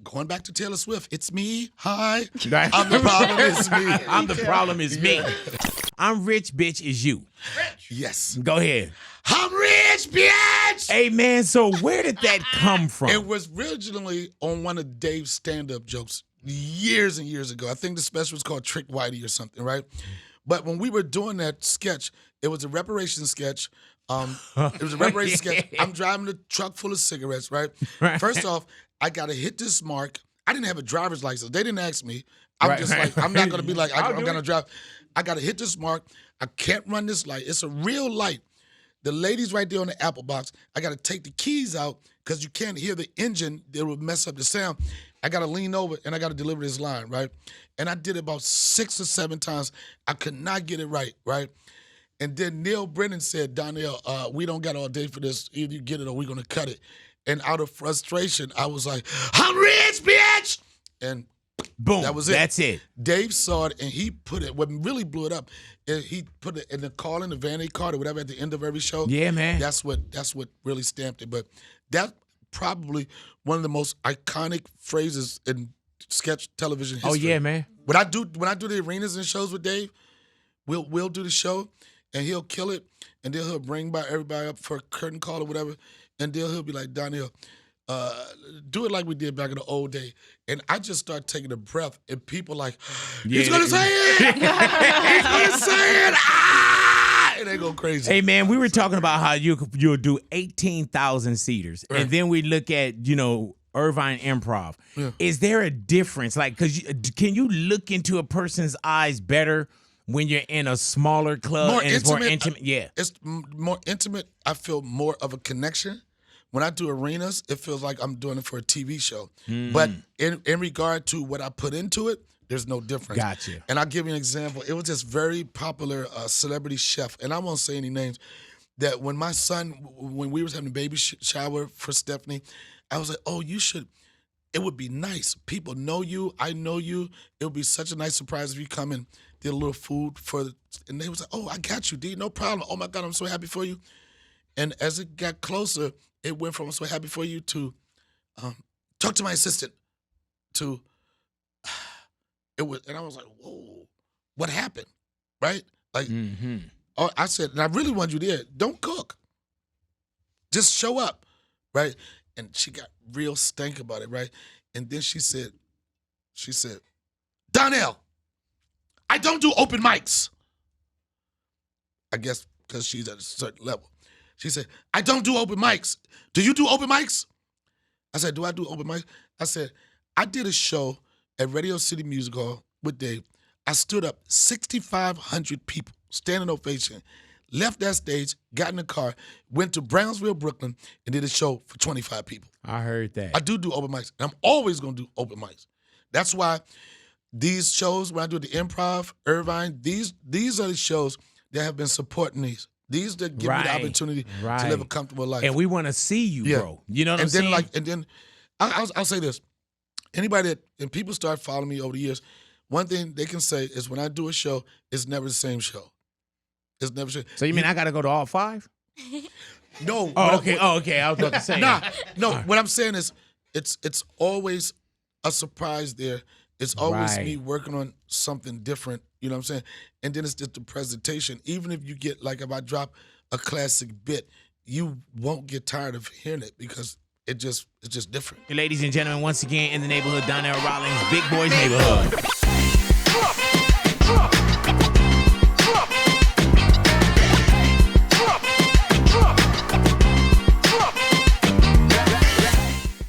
Going back to Taylor Swift, it's me. Hi. Right. I'm the problem. It's me. I'm the problem is me. I'm rich, bitch, is you. Yes. Go ahead. I'm rich, bitch. Hey, man, so where did that come from? It was originally on one of Dave's stand-up jokes years and years ago. I think the special was called Trick Whitey or something, right? But when we were doing that sketch, it was a reparation sketch. It was a reparation sketch. I'm driving a truck full of cigarettes, right? First off, I got to hit this mark. I didn't have a driver's license. They didn't ask me. I'm I'm not going to be like, I'm going to drive. I got to hit this mark. I can't run this light. It's a real light. The lady's right there on the apple box. I got to take the keys out because you can't hear the engine. It will mess up the sound. I got to lean over and I got to deliver this line, right? And I did it about 6 or 7 times. I could not get it right? And then Neil Brennan said, Donnell, we don't got all day for this. Either you get it or we're going to cut it. And out of frustration, I was like, I'm rich, bitch! And boom, that was it. That's it. Dave saw it, and he put it, what really blew it up, he put it in the call in the vanity card or whatever at the end of every show. Yeah, man. That's what really stamped it. But that's probably one of the most iconic phrases in sketch television history. Oh, yeah, man. When I do the arenas and shows with Dave, we'll do the show, and he'll kill it, and then he'll bring by everybody up for a curtain call or whatever. And then he'll be like, Donnell, do it like we did back in the old day. And I just start taking a breath, and people like, he's going to say it! He's going to say it! Ah! And they go crazy. Hey, man, we were talking about how you'll do 18,000 seaters. Right. And then we look at, Irvine Improv. Yeah. Is there a difference? Like, can you look into a person's eyes better when you're in a smaller club it's more intimate? Yeah. It's more intimate. I feel more of a connection. When I do arenas, it feels like I'm doing it for a TV show. Mm-hmm. But in regard to what I put into it, there's no difference. Gotcha. And I'll give you an example. It was this very popular celebrity chef, and I won't say any names, that when my son, when we was having a baby shower for Stephanie, I was like, oh, you should, it would be nice. People know you. I know you. It would be such a nice surprise if you come and did a little food and they was like, oh, I got you, D, no problem. Oh, my God, I'm so happy for you. And as it got closer, it went from I'm so happy for you to talk to my assistant to it was, and I was like, whoa, what happened, right? Like, oh, I said, and I really want you there. Don't cook. Just show up, right? And she got real stank about it, right? And then she said, Donnell, I don't do open mics. I guess because she's at a certain level. She said, I don't do open mics. Do you do open mics? I said, do I do open mics? I said, I did a show at Radio City Music Hall with Dave. I stood up 6,500 people, standing ovation, left that stage, got in the car, went to Brownsville, Brooklyn, and did a show for 25 people. I heard that. I do open mics. And I'm always going to do open mics. That's why these shows, when I do the Improv, Irvine, these are the shows that have been supporting these. These that give me the opportunity to live a comfortable life. And we want to see you, bro. You know what I'm saying? And then I'll say this. Anybody and people start following me over the years, one thing they can say is when I do a show, it's never the same show. It's never the same. So you mean I got to go to all 5? No. Oh, okay. I was about to say. No. What I'm saying is it's always a surprise there. It's always me working on something different, you know what I'm saying? And then it's just the presentation. Even if you get, like if I drop a classic bit, you won't get tired of hearing it because it's just different. Ladies and gentlemen, once again, in the neighborhood, Donnell Rawlings, Big Boy's Neighborhood.